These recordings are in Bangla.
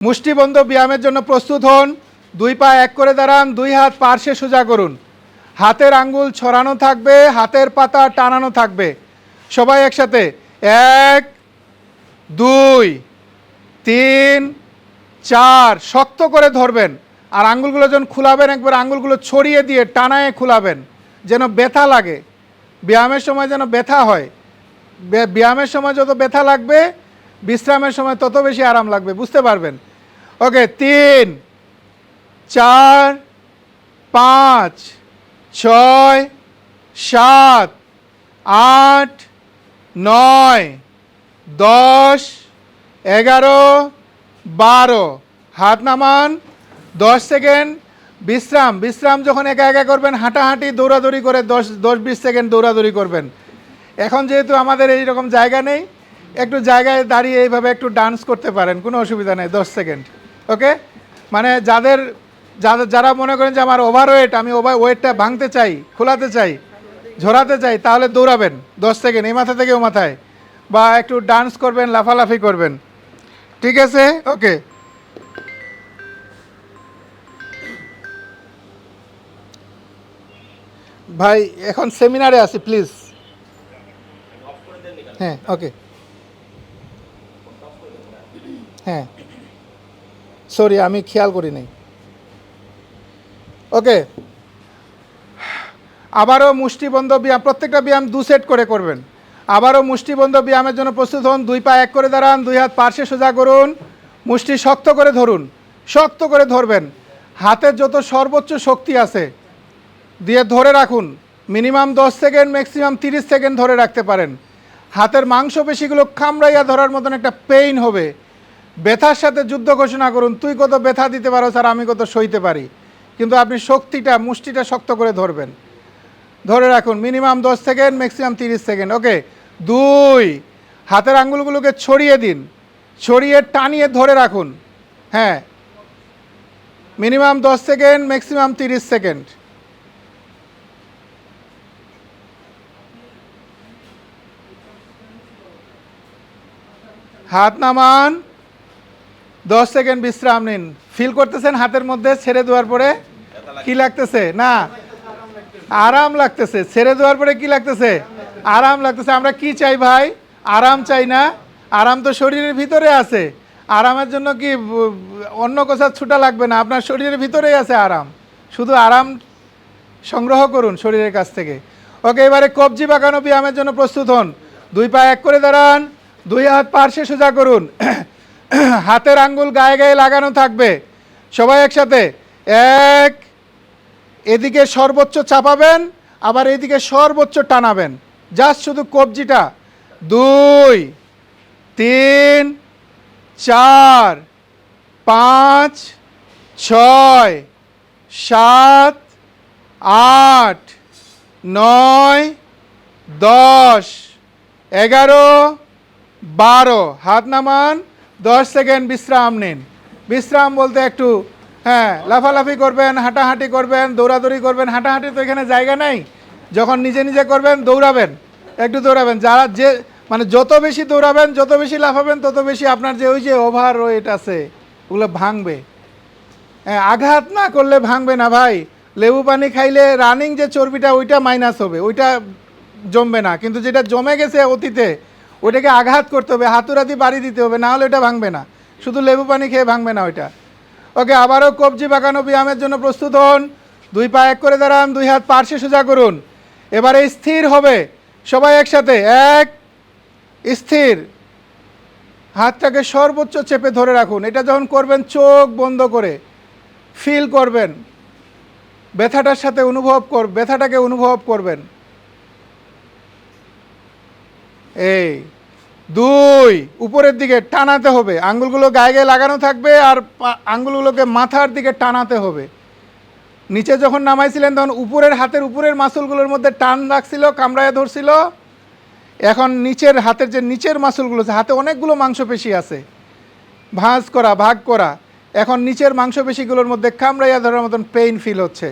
মুষ্টিবন্ধ ব্যায়ামের জন্য প্রস্তুত হন। দুই পা এক করে দাঁড়ান, দুই হাত পার্শ্বে সোজা করুন। হাতের আঙ্গুল ছড়ানো থাকবে, হাতের পাতা টানানো থাকবে। সবাই একসাথে 1 2 3 4 শক্ত করে ধরবেন। আর আঙ্গুলগুলো যখন খুলাবেন একবার আঙ্গুলগুলো ছড়িয়ে দিয়ে টানায় খুলাবেন, যেন ব্যথা লাগে। ব্যায়ামের সময় যেন ব্যথা হয়। ব্যায়ামের সময় যত ব্যথা লাগবে, বিশ্রামের সময় তত বেশি আরাম লাগবে, বুঝতে পারবেন। ওকে, 3 4 5 6 7 8 9 10 11 12 হাত নামান। 10 সেকেন্ড বিশ্রাম। বিশ্রাম যখন একা একা করবেন, হাঁটাহাঁটি দৌড়াদৌড়ি করে 10-20 সেকেন্ড দৌড়াদৌড়ি করবেন। এখন যেহেতু আমাদের এই রকম জায়গা নেই, একটু জায়গায় দাঁড়িয়ে এইভাবে একটু ডান্স করতে পারেন, কোনো অসুবিধা নেই। 10 সেকেন্ড। ওকে, মানে যারা মনে করেন যে আমার ওভারওয়েট, আমি ওয়েটটা ভাঙতে চাই, খোলাতে চাই, ঝরাতে চাই, তাহলে দৌড়াবেন 10 সেকেন্ড এই মাথা থেকে ও মাথায়, বা একটু ডান্স করবেন, লাফালাফি করবেন। ঠিক আছে? ওকে, ভাই এখন সেমিনারে আছি, প্লিজ। হ্যাঁ, ওকে, হ্যাঁ, সরি আমি খেয়াল করি নাই। ওকে, আবারও মুষ্টিবন্ধ ব্যায়াম, প্রত্যেকটা ব্যায়াম 2 সেট করে করবেন। আবারও মুষ্টিবন্ধ ব্যায়ামের জন্য প্রস্তুত হন। দুই পা এক করে দাঁড়ান, দুই হাত পার্শ্বে সোজা করুন, মুষ্টি শক্ত করে ধরুন। শক্ত করে ধরবেন। হাতের যত সর্বোচ্চ শক্তি আছে দিয়ে ধরে রাখুন। মিনিমাম 10 সেকেন্ড, ম্যাক্সিমাম 30 সেকেন্ড ধরে রাখতে পারেন। হাতের মাংসপেশিগুলো কামড়াইয়া ধরার মতন একটা পেইন হবে। ব্যথার সাথে যুদ্ধ ঘোষণা করুন, তুই কত ব্যথা দিতে পারো স্যার, আমি কত সইতে পারি। কিন্তু আপনি শক্তিটা, মুষ্টিটা শক্ত করে ধরবেন। ধরে রাখুন মিনিমাম 10 সেকেন্ড, ম্যাক্সিমাম 30 সেকেন্ড। ওকে, 2 হাতের আঙ্গুলগুলোকে ছড়িয়ে দিন, ছড়িয়ে টানিয়ে ধরে রাখুন। হ্যাঁ, মিনিমাম 10 সেকেন্ড, ম্যাক্সিমাম 30 সেকেন্ড। হাত নামান, 10 সেকেন্ড বিশ্রাম নিন। ফিল করতেছেন হাতের মধ্যে ছেড়ে দেওয়ার পরে কি লাগতেছে? না, আরাম লাগতেছে। ছেড়ে দেওয়ার পরে কি লাগতেছে? আরাম লাগতেছে। আমরা কি চাই ভাই? আরাম চাই না? আরাম তো শরীরের ভিতরে আছে। আরামের জন্য কি অন্য কোথাও ছুটা লাগবে না, আপনার শরীরের ভিতরেই আছে আরাম। শুধু আরাম সংগ্রহ করুন শরীরের কাছ থেকে। ওকে, এবারে কবজি বাঁকানো ব্যায়ামের জন্য প্রস্তুত হন। দুই পা এক করে দাঁড়ান, দুই হাত পার্শ্বে সোজা করুন। হাতের আঙ্গুল গায়ে গায়ে লাগানো থাকবে। সবাই একসাথে 1, এদিকে সর্বোচ্চ চাপাবেন, আবার এদিকে সর্বোচ্চ টানাবেন। জাস্ট শুধু কবজিটা। 2 3 4 5 6 7 8 9 10 11 12 হাত নামান। 10 সেকেন্ড বিশ্রাম নিন। বিশ্রাম বলতে একটু, হ্যাঁ, লাফালাফি করবেন, হাঁটাহাঁটি করবেন, দৌড়াদৌড়ি করবেন। হাঁটাহাঁটি তো এখানে জায়গা নেই। যখন নিজে নিজে করবেন, দৌড়াবেন, একটু দৌড়াবেন। যারা যে মানে যত বেশি দৌড়াবেন, যত বেশি লাফাবেন, তত বেশি আপনার যে ওই যে ওভার ওয়েট আছে ওগুলো ভাঙবে। হ্যাঁ, আঘাত না করলে ভাঙবে না ভাই। লেবু পানি খাইলে রানিং যে চর্বিটা ওইটা মাইনাস হবে, ওইটা জমবে না। কিন্তু যেটা জমে গেছে অতীতে, ওইটাকে আঘাত করতে হবে, হাতুড়াতি বাড়ি দিতে হবে, না হলে ওটা ভাঙবে না। শুধু লেবু পানি খেয়ে ভাঙবে না ওইটা। ওকে, আবারও কবজি বাঁকানো ব্যায়ামের জন্য প্রস্তুত হন। দুই পা এক করে দাঁড়ান, দুই হাত পার্শ্বে সোজা করুন। এবারে স্থির হবে। সবাই একসাথে 1, স্থির। হাতটাকে সর্বোচ্চ চেপে ধরে রাখুন। এটা যখন করবেন চোখ বন্ধ করে ফিল করবেন, ব্যথাটার সাথে ব্যথাটাকে অনুভব করবেন। এই 2 উপরের দিকে টানাতে হবে। আঙ্গুলগুলো গায়ে গায়ে লাগানো থাকবে, আর আঙ্গুলগুলোকে মাথার দিকে টানাতে হবে। নিচে যখন নামাইছিলেন তখন উপরের হাতের উপরের মাসুলগুলোর মধ্যে টান রাখছিল, কামড়ায় ধরছিল। এখন নিচের হাতের যে নিচের মাসুলগুলো আছে, হাতে অনেকগুলো মাংসপেশি আছে, ভাগ করা। এখন নিচের মাংসপেশিগুলোর মধ্যে কামড়াইয়া ধরার মতন পেইন ফিল হচ্ছে।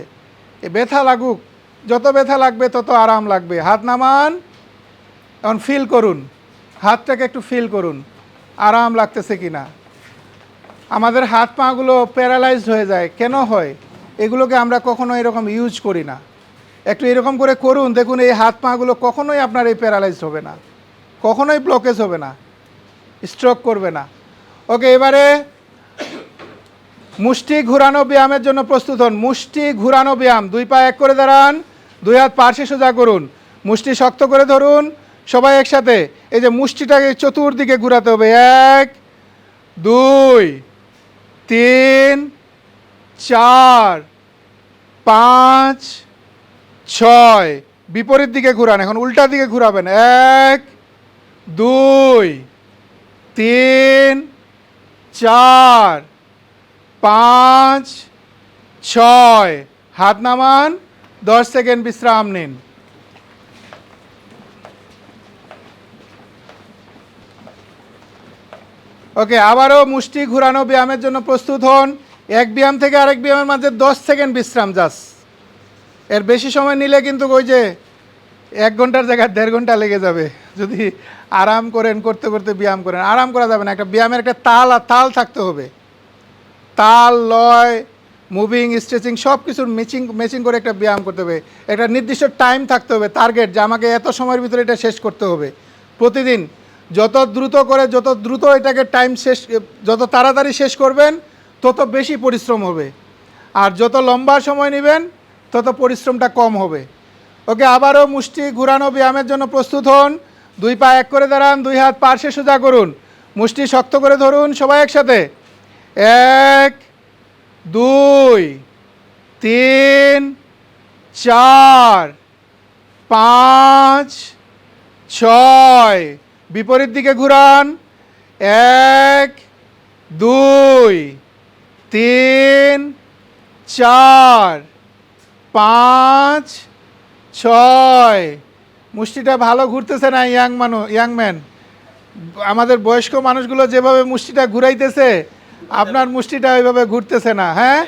এ ব্যথা লাগুক, যত ব্যথা লাগবে তত আরাম লাগবে। হাত নামান, এখন ফিল করুন, হাতটাকে একটু ফিল করুন আরাম লাগতেছে কিনা। আমাদের হাত পাগুলো প্যারালাইজড হয়ে যায়, কেন হয়? এগুলোকে আমরা কখনো এরকম ইউজ করি না। একটু এরকম করে করুন, দেখুন এই হাত পাগুলো কখনোই আপনার এই প্যারালাইজড হবে না, কখনোই ব্লকেজ হবে না, স্ট্রোক করবে না। ওকে, এবারে মুষ্টি ঘুরানো ব্যায়ামের জন্য প্রস্তুত হন। মুষ্টি ঘুরানো ব্যায়াম, 2 পা এক করে দাঁড়ান, 2 হাত পাশে সোজা করুন, মুষ্টি শক্ত করে ধরুন, সবাই একসাথে। এই যে মুষ্টিটাকে চতুর্দিকে ঘুরাতে হবে, 1 2 3 4 5 6। বিপরীত দিকে ঘুরান, এখন উল্টা দিকে ঘুরাবেন, 1 2 3 4 5 6। হাত নামান, 10 সেকেন্ড বিশ্রাম নিন। ওকে, আবারও মুষ্টি ঘুরানো ব্যায়ামের জন্য প্রস্তুত হন। এক ব্যায়াম থেকে আরেক ব্যায়ামের মাঝে 10 সেকেন্ড বিশ্রাম জাস্ট। এর বেশি সময় নিলে কিন্তু ওই যে 1 ঘন্টার জায়গায় 1.5 ঘন্টা লেগে যাবে যদি আরাম করেন, করতে করতে ব্যায়াম করেন। আরাম করা যাবে না, একটা ব্যায়ামের একটা তাল আর তাল থাকতে হবে। তাল, লয়, মুভিং, স্ট্রেচিং সব কিছুর ম্যাচিং করে একটা ব্যায়াম করতে হবে। একটা নির্দিষ্ট টাইম থাকতে হবে, টার্গেট, যে আমাকে এত সময়ের ভিতরে এটা শেষ করতে হবে প্রতিদিন। যত দ্রুত এটাকে টাইম শেষ, যত তাড়াতাড়ি শেষ করবেন তত বেশি পরিশ্রম হবে, আর যত লম্বা সময় নেবেন তত পরিশ্রমটা কম হবে। ওকে, আবারও মুষ্টি ঘুরানো ব্যায়ামের জন্য প্রস্তুত হন। 2 পা এক করে দাঁড়ান, 2 হাত পাশে সোজা করুন, মুষ্টি শক্ত করে ধরুন, সবাই একসাথে। 1 2 3 4 5 6। বিপরীত দিকে ঘুরান, 1 2 3 4 5 6। মুষ্টিটা ভালো ঘুরতেছে না ইয়াংম্যান? আমাদের বয়স্ক মানুষগুলো যেভাবে মুষ্টিটা ঘুরাইতেছে, আপনার মুষ্টিটা ওইভাবে ঘুরতেছে না। হ্যাঁ,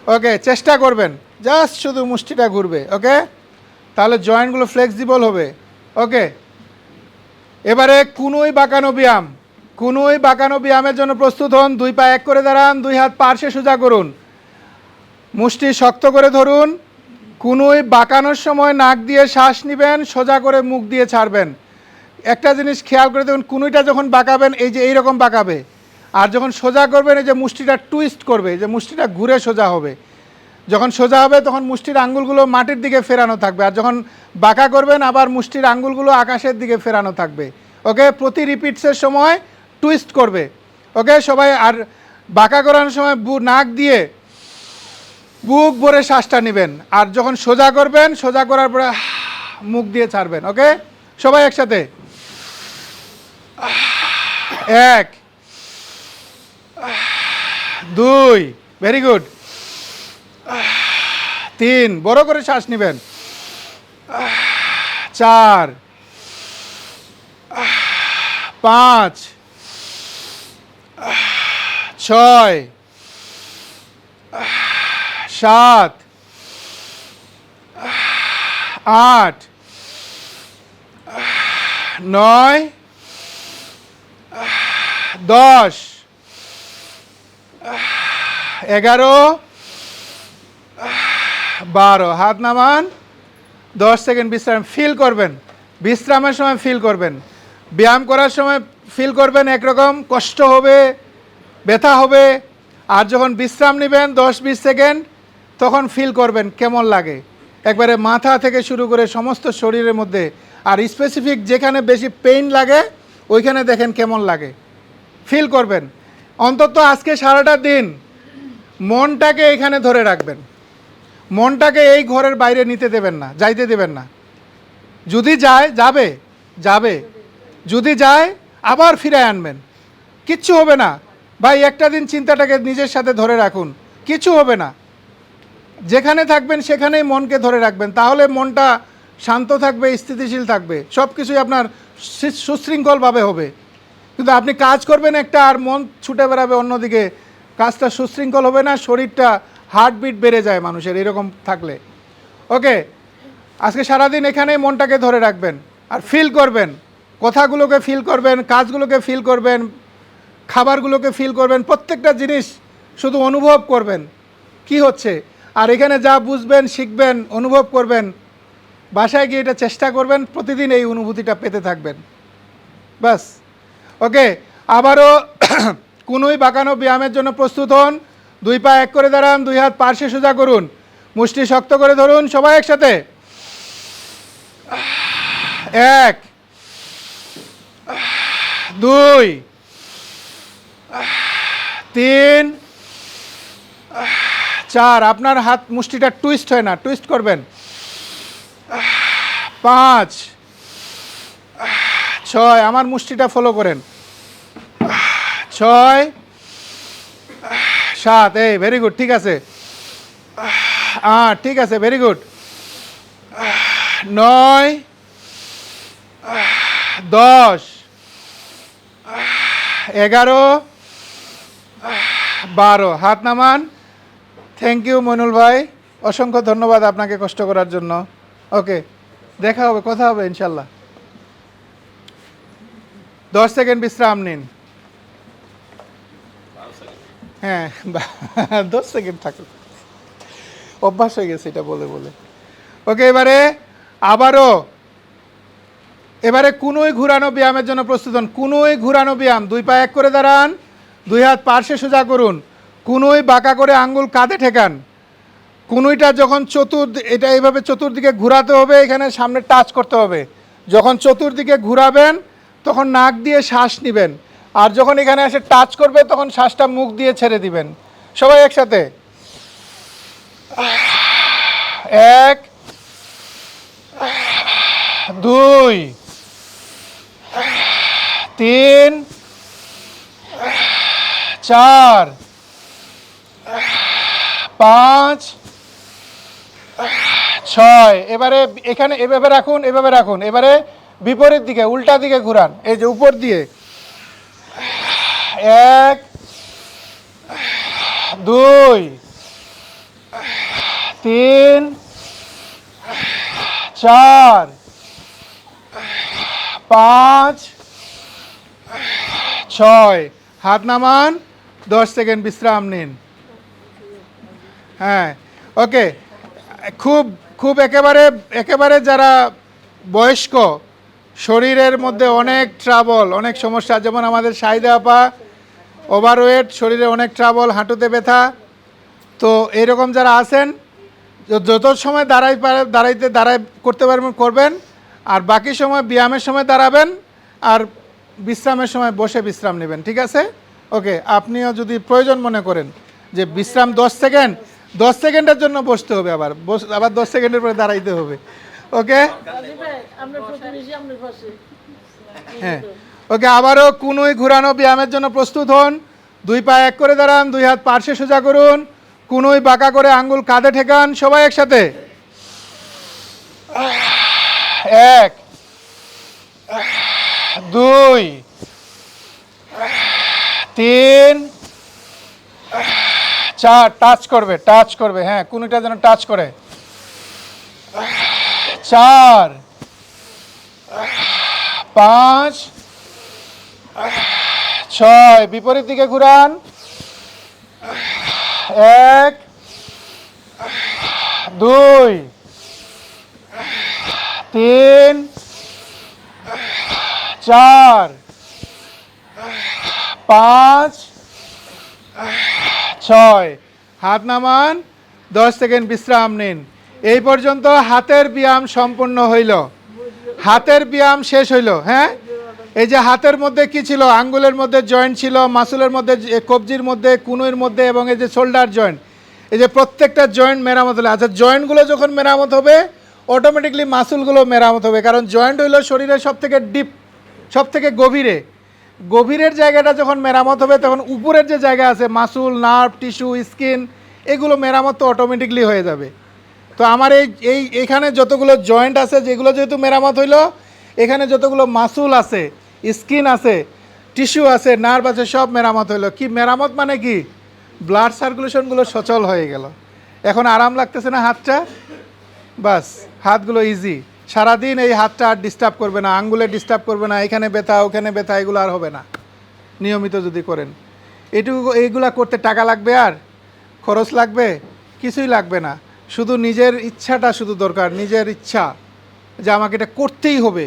ওকে, চেষ্টা করবেন, জাস্ট শুধু মুষ্টিটা ঘুরবে। ওকে, তাহলে জয়েন্টগুলো ফ্লেক্সিবল হবে। ওকে, এবারে কুনুই বাঁকানো ব্যায়াম। কুনুই বাঁকানো ব্যায়ামের জন্য প্রস্তুত হন। 2 পা এক করে দাঁড়ান, 2 হাত পাশে সোজা করুন, মুষ্টি শক্ত করে ধরুন। কুনুই বাঁকানোর সময় নাক দিয়ে শ্বাস নেবেন, সোজা করে মুখ দিয়ে ছাড়বেন। একটা জিনিস খেয়াল করে দেখুন, কুনুইটা যখন বাঁকাবেন এই যে এইরকম বাঁকাবে, আর যখন সোজা করবেন এই যে মুষ্টিটা টুইস্ট করবে, যে মুষ্টিটা ঘুরে সোজা হবে। যখন সোজা হবে তখন মুষ্টির আঙ্গুলগুলো মাটির দিকে ফেরানো থাকবে, আর যখন বাঁকা করবেন আবার মুষ্টির আঙ্গুলগুলো আকাশের দিকে ফেরানো থাকবে। ওকে, প্রতি রিপিটসের সময় টুইস্ট করবে। ওকে সবাই, আর বাঁকা করানোর সময় নাক দিয়ে বুক ভরে শ্বাসটা নেবেন, আর যখন সোজা করবেন, সোজা করার পরে মুখ দিয়ে ছাড়বেন। ওকে, সবাই একসাথে। 1 2, ভেরি গুড। 3, বড় করে শ্বাস নেবেন। 4 5 6 7 8 9 10 11 12। হাত নামান, 10 সেকেন্ড বিশ্রাম। ফিল করবেন, বিশ্রামের সময় ফিল করবেন, ব্যায়াম করার সময় ফিল করবেন একরকম কষ্ট হবে, ব্যথা হবে, আর যখন বিশ্রাম নেবেন 10-20 সেকেন্ড তখন ফিল করবেন কেমন লাগে, একবারে মাথা থেকে শুরু করে সমস্ত শরীরের মধ্যে। আর স্পেসিফিক যেখানে বেশি পেইন লাগে ওইখানে দেখেন কেমন লাগে, ফিল করবেন। অন্তত আজকে সারাটা দিন মনটাকে এখানে ধরে রাখবেন, মনটাকে এই ঘরের বাইরে নিতে দেবেন না, যাইতে দেবেন না। যদি যায় যাবে যাবে, যদি যায় আবার ফিরে আনবেন, কিচ্ছু হবে না ভাই। একটা দিন চিন্তাটাকে নিজের সাথে ধরে রাখুন, কিছু হবে না। যেখানে থাকবেন সেখানেই মনকে ধরে রাখবেন, তাহলে মনটা শান্ত থাকবে, স্থিতিশীল থাকবে, সব কিছুই আপনার সুশৃঙ্খলভাবে হবে। কিন্তু আপনি কাজ করবেন একটা, আর মন ছুটে বেড়াবে অন্যদিকে, কাজটা সুশৃঙ্খল হবে না, শরীরটা হার্টবিট বেড়ে যায় মানুষের এরকম থাকলে। ওকে, আজকে সারাদিন এখানেই মনটাকে ধরে রাখবেন আর ফিল করবেন, কথাগুলোকে ফিল করবেন, কাজগুলোকে ফিল করবেন, খাবারগুলোকে ফিল করবেন, প্রত্যেকটা জিনিস শুধু অনুভব করবেন কি হচ্ছে। আর এখানে যা বুঝবেন, শিখবেন, অনুভব করবেন, বাসায় গিয়ে এটা চেষ্টা করবেন, প্রতিদিন এই অনুভূতিটা পেতে থাকবেন। বাস। ওকে, আবারও কুনুই বাঁকানো ব্যায়ামের জন্য প্রস্তুত হন। 2 পা এক করে দাঁড়ান, 2 হাত পার্শ্বে সোজা করুন, মুষ্টি শক্ত করে ধরুন, সবাই একসাথে। 1 2 3 4। আপনার হাত মুষ্টিটা টুইস্ট হয় না, টুইস্ট করবেন। 5 6, আমার মুষ্টিটা ফলো করেন। 6 7, এই ভেরি গুড, ঠিক আছে। 8, ঠিক আছে, ভেরি গুড। 9 10 11 12। হাত নামান। থ্যাংক ইউ মইনুল ভাই, অসংখ্য ধন্যবাদ আপনাকে কষ্ট করার জন্য। ওকে, দেখা হবে, কথা হবে ইনশাল্লাহ। 10 সেকেন্ড বিশ্রাম নিন। হ্যাঁ 10 সেকেন্ড থাকুক, অভ্যাস হয়ে গেছে এটা বলে বলে। ওকে, এবারে কুনুই ঘুরানো ব্যায়ামের জন্য প্রস্তুত হন। কুনুই ঘুরানো ব্যায়াম। 2 পা এক করে দাঁড়ান, 2 হাত পার্শ্বে সোজা করুন, কুনুই বাঁকা করে আঙ্গুল কাঁধে ঠেকান। কুনুইটা যখন এটা এইভাবে চতুর্দিকে ঘুরাতে হবে, এখানে সামনে টাচ করতে হবে। যখন চতুর্দিকে ঘুরাবেন তখন নাক দিয়ে শ্বাস নেবেন, আর যখন এখানে এসে টাচ করবে তখন শ্বাসটা মুখ দিয়ে ছেড়ে দিবেন। সবাই একসাথে। 1 2 3 4 5 6। এবারে এখানে এভাবে রাখুন, এভাবে রাখুন। এবারে বিপরীত দিকে, উল্টা দিকে ঘুরান, এই যে উপর দিয়ে। 1 2 3 4 5 6। হাত নামান, 10 সেকেন্ড বিশ্রাম নিন। হ্যাঁ, ওকে। খুব খুব একেবারে যারা বয়স্ক, শরীরের মধ্যে অনেক ট্রাবল, অনেক সমস্যা, যেমন আমাদের শাহিদা আপা ওভারওয়েট, শরীরে অনেক ট্রাবল, হাঁটুতে ব্যথা, তো এরকম যারা আছেন, যত সময় দাঁড়াই করতে পারবেন করবেন, আর বাকি সময় ব্যায়ামের সময় দাঁড়াবেন, আর বিশ্রামের সময় বসে বিশ্রাম নেবেন, ঠিক আছে? ওকে, আপনিও যদি প্রয়োজন মনে করেন যে বিশ্রাম 10 সেকেন্ডের জন্য বসতে হবে, আবার 10 সেকেন্ডের পরে দাঁড়াইতে হবে। ওকে, হ্যাঁ, ওকে। আবারও কুনুই ঘুরানো ব্যায়ামের জন্য প্রস্তুত হন। 2 পা এক করে দাঁড়ান, 2 হাত পার্শ্বে সোজা করুন, কুনুই বাঁকা করে আঙ্গুল কাঁধে ঠেকান, সবাই একসাথে। 1 2 3 4। টাচ করবে, হ্যাঁ, কুনুইটা যেন টাচ করে। 4 5 6। বিপরীত দিকে ঘুরান। 1 2 3 4 5 6। হাত নামান, 10 সেকেন্ড বিশ্রাম নিন। এই পর্যন্ত হাতের ব্যায়াম সম্পূর্ণ হইল, হাতের ব্যায়াম শেষ হইল। হ্যাঁ, এই যে হাতের মধ্যে কি ছিল, আঙ্গুলের মধ্যে জয়েন্ট ছিল, মাসুলের মধ্যে, কবজির মধ্যে, কুনুইয়ের মধ্যে, এবং এই যে শোল্ডার জয়েন্ট, এই যে প্রত্যেকটা জয়েন্ট মেরামত হলো। আচ্ছা, জয়েন্টগুলো যখন মেরামত হবে অটোমেটিকলি মাসুলগুলো মেরামত হবে, কারণ জয়েন্ট হইলো শরীরের সব থেকে ডিপ, সব থেকে গভীরের জায়গাটা যখন মেরামত হবে তখন উপরের যে জায়গা আছে, মাসুল, নার্ভ, টিস্যু, স্কিন, এগুলো মেরামত তো অটোমেটিকলি হয়ে যাবে। তো আমার এইখানে যতগুলো জয়েন্ট আছে, যেগুলো যেহেতু মেরামত হইলো, এখানে যতগুলো মাসুল আছে, স্কিন আছে, টিস্যু আছে, নার্ভ আছে, সব মেরামত হইলো। কি মেরামত মানে কি, ব্লাড সার্কুলেশনগুলো সচল হয়ে গেল। এখন আরাম লাগতেছে না হাতটা? বাস, হাতগুলো ইজি। সারাদিন এই হাতটা আর ডিস্টার্ব করবে না, আঙ্গুলে ডিস্টার্ব করবে না, এখানে ব্যথা ওখানে ব্যথা, এগুলো আর হবে না। নিয়মিত যদি করেন। এইগুলা করতে টাকা লাগবে, আর খরচ লাগবে? কিছুই লাগবে না, শুধু নিজের ইচ্ছাটা শুধু দরকার, নিজের ইচ্ছা যে আমাকে এটা করতেই হবে,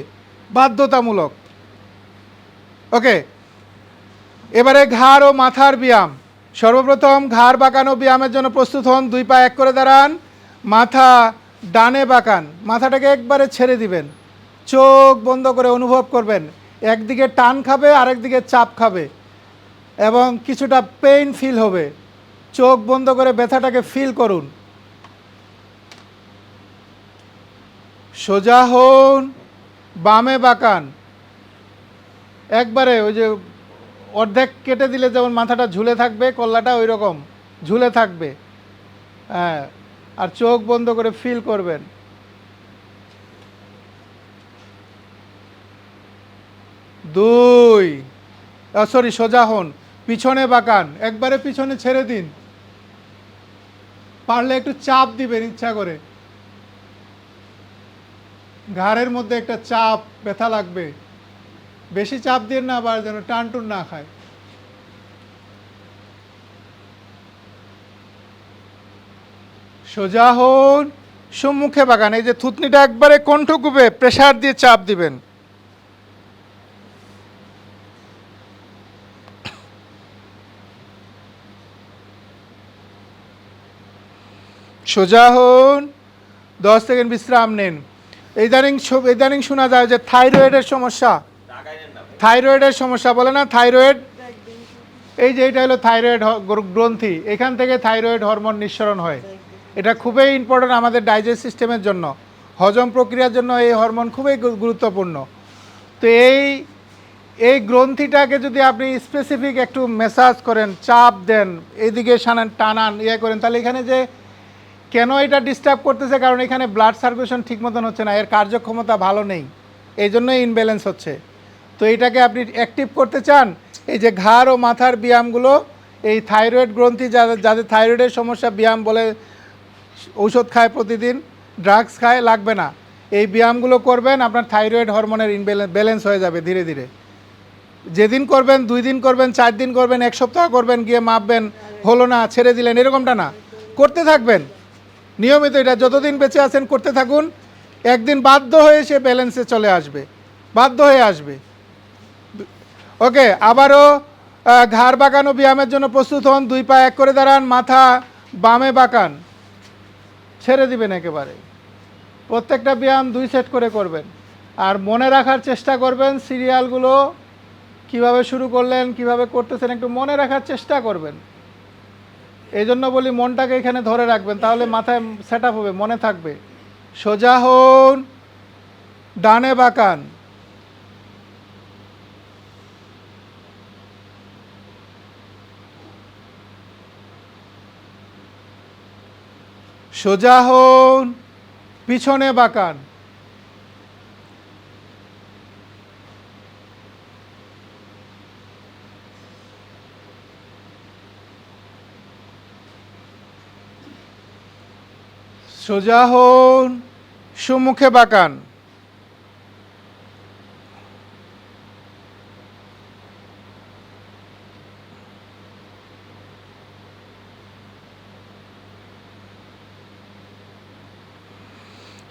বাধ্যতামূলক। ওকে, এবারে ঘাড় ও মাথার ব্যায়াম। সর্বপ্রথম ঘাড় বাঁকানো ব্যায়ামের জন্য প্রস্তুত হন। 2 পা এক করে দাঁড়ান, মাথা ডানে বাঁকান, মাথাটাকে একবারে ছেড়ে দিবেন, চোখ বন্ধ করে অনুভব করবেন একদিকে টান খাবে আরেকদিকে চাপ খাবে এবং কিছুটা পেইন ফিল হবে। চোখ বন্ধ করে ব্যথাটাকে ফিল করুন। সোজা হন, বামে বাঁকান, একবারে ওই যে অর্ধেক কেটে দিলে যেমন মাথাটা ঝুলে থাকবে, কল্লাটা ওই রকম ঝুলে থাকবে। হ্যাঁ, আর চোখ বন্ধ করে ফিল করবেন। দুই, সরি, সোজা হন, পিছনে বাঁকান, একবারে পিছনে ছেড়ে দিন, পারলে একটু চাপ দিবেন ইচ্ছা করে, ঘাড়ের মধ্যে একটা চাপ, ব্যথা লাগবে, বেশি চাপ দিয়ে না, আবার যেন টান টুন না খায়। সোজা হন, সম্মুখে বাঁকান, এই যে থুতনিটা একবারে কণ্ঠকূপে প্রেসার দিয়ে চাপ দিবেন। সোজা হন, 10 সেকেন্ড বিশ্রাম নিন। ইদানিং শোনা যায় যে থাইরয়েডের সমস্যা, থাইরয়েডের সমস্যা বলে না, থাইরয়েড, এই যে এটা হলো থাইরয়েড গ্রন্থি, এখান থেকে থাইরয়েড হরমোন নিঃসরণ হয়। এটা খুবই ইম্পর্টেন্ট আমাদের ডাইজেস্ট সিস্টেমের জন্য, হজম প্রক্রিয়ার জন্য এই হরমোন খুবই গুরুত্বপূর্ণ। তো এই গ্রন্থিটাকে যদি আপনি স্পেসিফিক একটু ম্যাসাজ করেন, চাপ দেন, এইদিকে টানান, করেন, তাহলে এখানে যে কেন এটা ডিস্টার্ব করতেছে, কারণ এখানে ব্লাড সার্কুলেশন ঠিক মতন হচ্ছে না, এর কার্যক্ষমতা ভালো নেই, এই জন্যই ইনব্যালেন্স হচ্ছে। তো এইটাকে আপনি অ্যাক্টিভ করতে চান, এই যে ঘাড় ও মাথার ব্যায়ামগুলো, এই থাইরয়েড গ্রন্থি যাদের থাইরয়েডের সমস্যা, ব্যায়াম বলে ঔষধ খায় প্রতিদিন, ড্রাগস খায়, লাগবে না, এই ব্যায়ামগুলো করবেন, আপনার থাইরয়েড হরমোনের ব্যালেন্স হয়ে যাবে ধীরে ধীরে। যেদিন করবেন, 2 দিন করবেন, 4 দিন করবেন, 1 সপ্তাহ করবেন, গিয়ে মাপবেন, হলো না, ছেড়ে দিলেন, এরকমটা না, করতে থাকবেন নিয়মিত। এটা যতদিন বেঁচে আছেন করতে থাকুন, একদিন বাধ্য হয়ে সে ব্যালেন্সে চলে আসবে, বাধ্য হয়ে আসবে। ওকে, আবারও ঘাড় বাঁকানো ব্যায়ামের জন্য প্রস্তুত হন। 2 পা এক করে দাঁড়ান, মাথা বামে বাঁকান, ছেড়ে দিবেন একেবারে। প্রত্যেকটা ব্যায়াম 2 সেট করে করবেন, আর মনে রাখার চেষ্টা করবেন সিরিয়ালগুলো কিভাবে শুরু করলেন, কিভাবে করতেছেন, একটু মনে রাখার চেষ্টা করবেন। এই জন্য বলি মনটাকে এখানে ধরে রাখবেন, তাহলে মাথায় সেট আপ হবে, মনে থাকবে। সোজা হন, ডানে বাঁকান, সোজা হন, পিছনে বাঁকান, সোজা হন, সম্মুখে বাঁকান,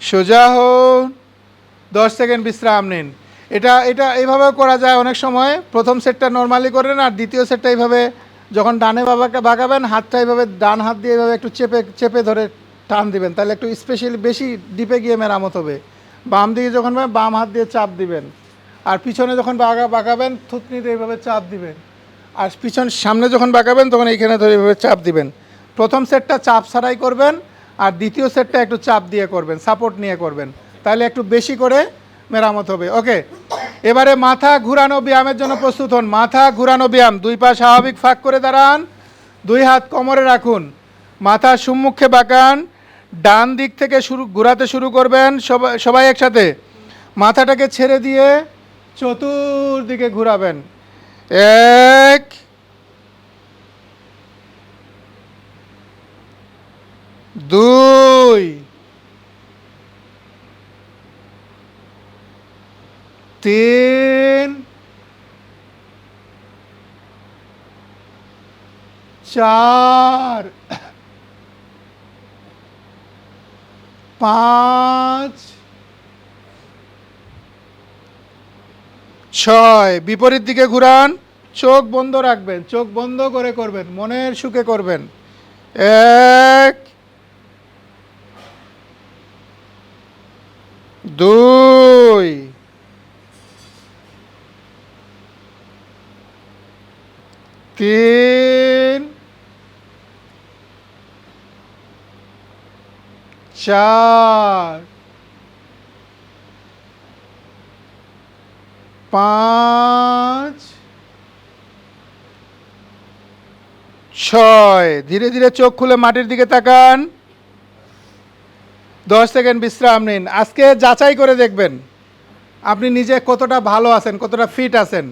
সোজা হন, 10 সেকেন্ড বিশ্রাম নিন। এটা এটা এইভাবেও করা যায় অনেক সময়। প্রথম সেটটা নর্মালি করেন, আর দ্বিতীয় সেটটা এইভাবে, যখন ডানে বাঁকাবেন, হাতটা এইভাবে ডান হাত দিয়ে এইভাবে একটু চেপে চেপে ধরে টান দিবেন, তাহলে একটু স্পেশালি বেশি ডিপে গিয়ে মেরামত হবে। বাম দিকে যখন বাম হাত দিয়ে চাপ দিবেন, আর পিছনে যখন বাঁকাবেন থুতনিতে এইভাবে চাপ দিবেন, আর সামনে যখন বাঁকাবেন তখন এইখানে ধরে এইভাবে চাপ দিবেন। প্রথম সেটটা চাপ ছাড়াই করবেন, আর দ্বিতীয় সেটটা একটু চাপ দিয়ে করবেন, সাপোর্ট নিয়ে করবেন, তাহলে একটু বেশি করে মেরামত হবে। ওকে, এবারে মাথা ঘুরানো ব্যায়ামের জন্য প্রস্তুত হন। মাথা ঘুরানো ব্যায়াম। 2 পা স্বাভাবিক ফাঁক করে দাঁড়ান, 2 হাত কোমরে রাখুন, মাথা সম্মুখে বাঁকান, ডান দিক থেকে ঘোরাতে শুরু করবেন। সবাই একসাথে মাথাটাকে ছেড়ে দিয়ে চতুর্দিকে ঘোরাবেন। 1, 2, 3, 4 5 6 বিপরীত দিকে ঘুরান, চোখ বন্ধ রাখবেন, চোখ বন্ধ করে করবেন, মনের সুখে করবেন। 1 2 3 4 5 6 ধীরে ধীরে চোখ খুলে মাটির দিকে তাকান। 10 সেকেন্ড বিশ্রাম নিন। আজকে যাচাই করে দেখবেন আপনি নিজে কতটা ভালো আছেন, কতটা ফিট আছেন।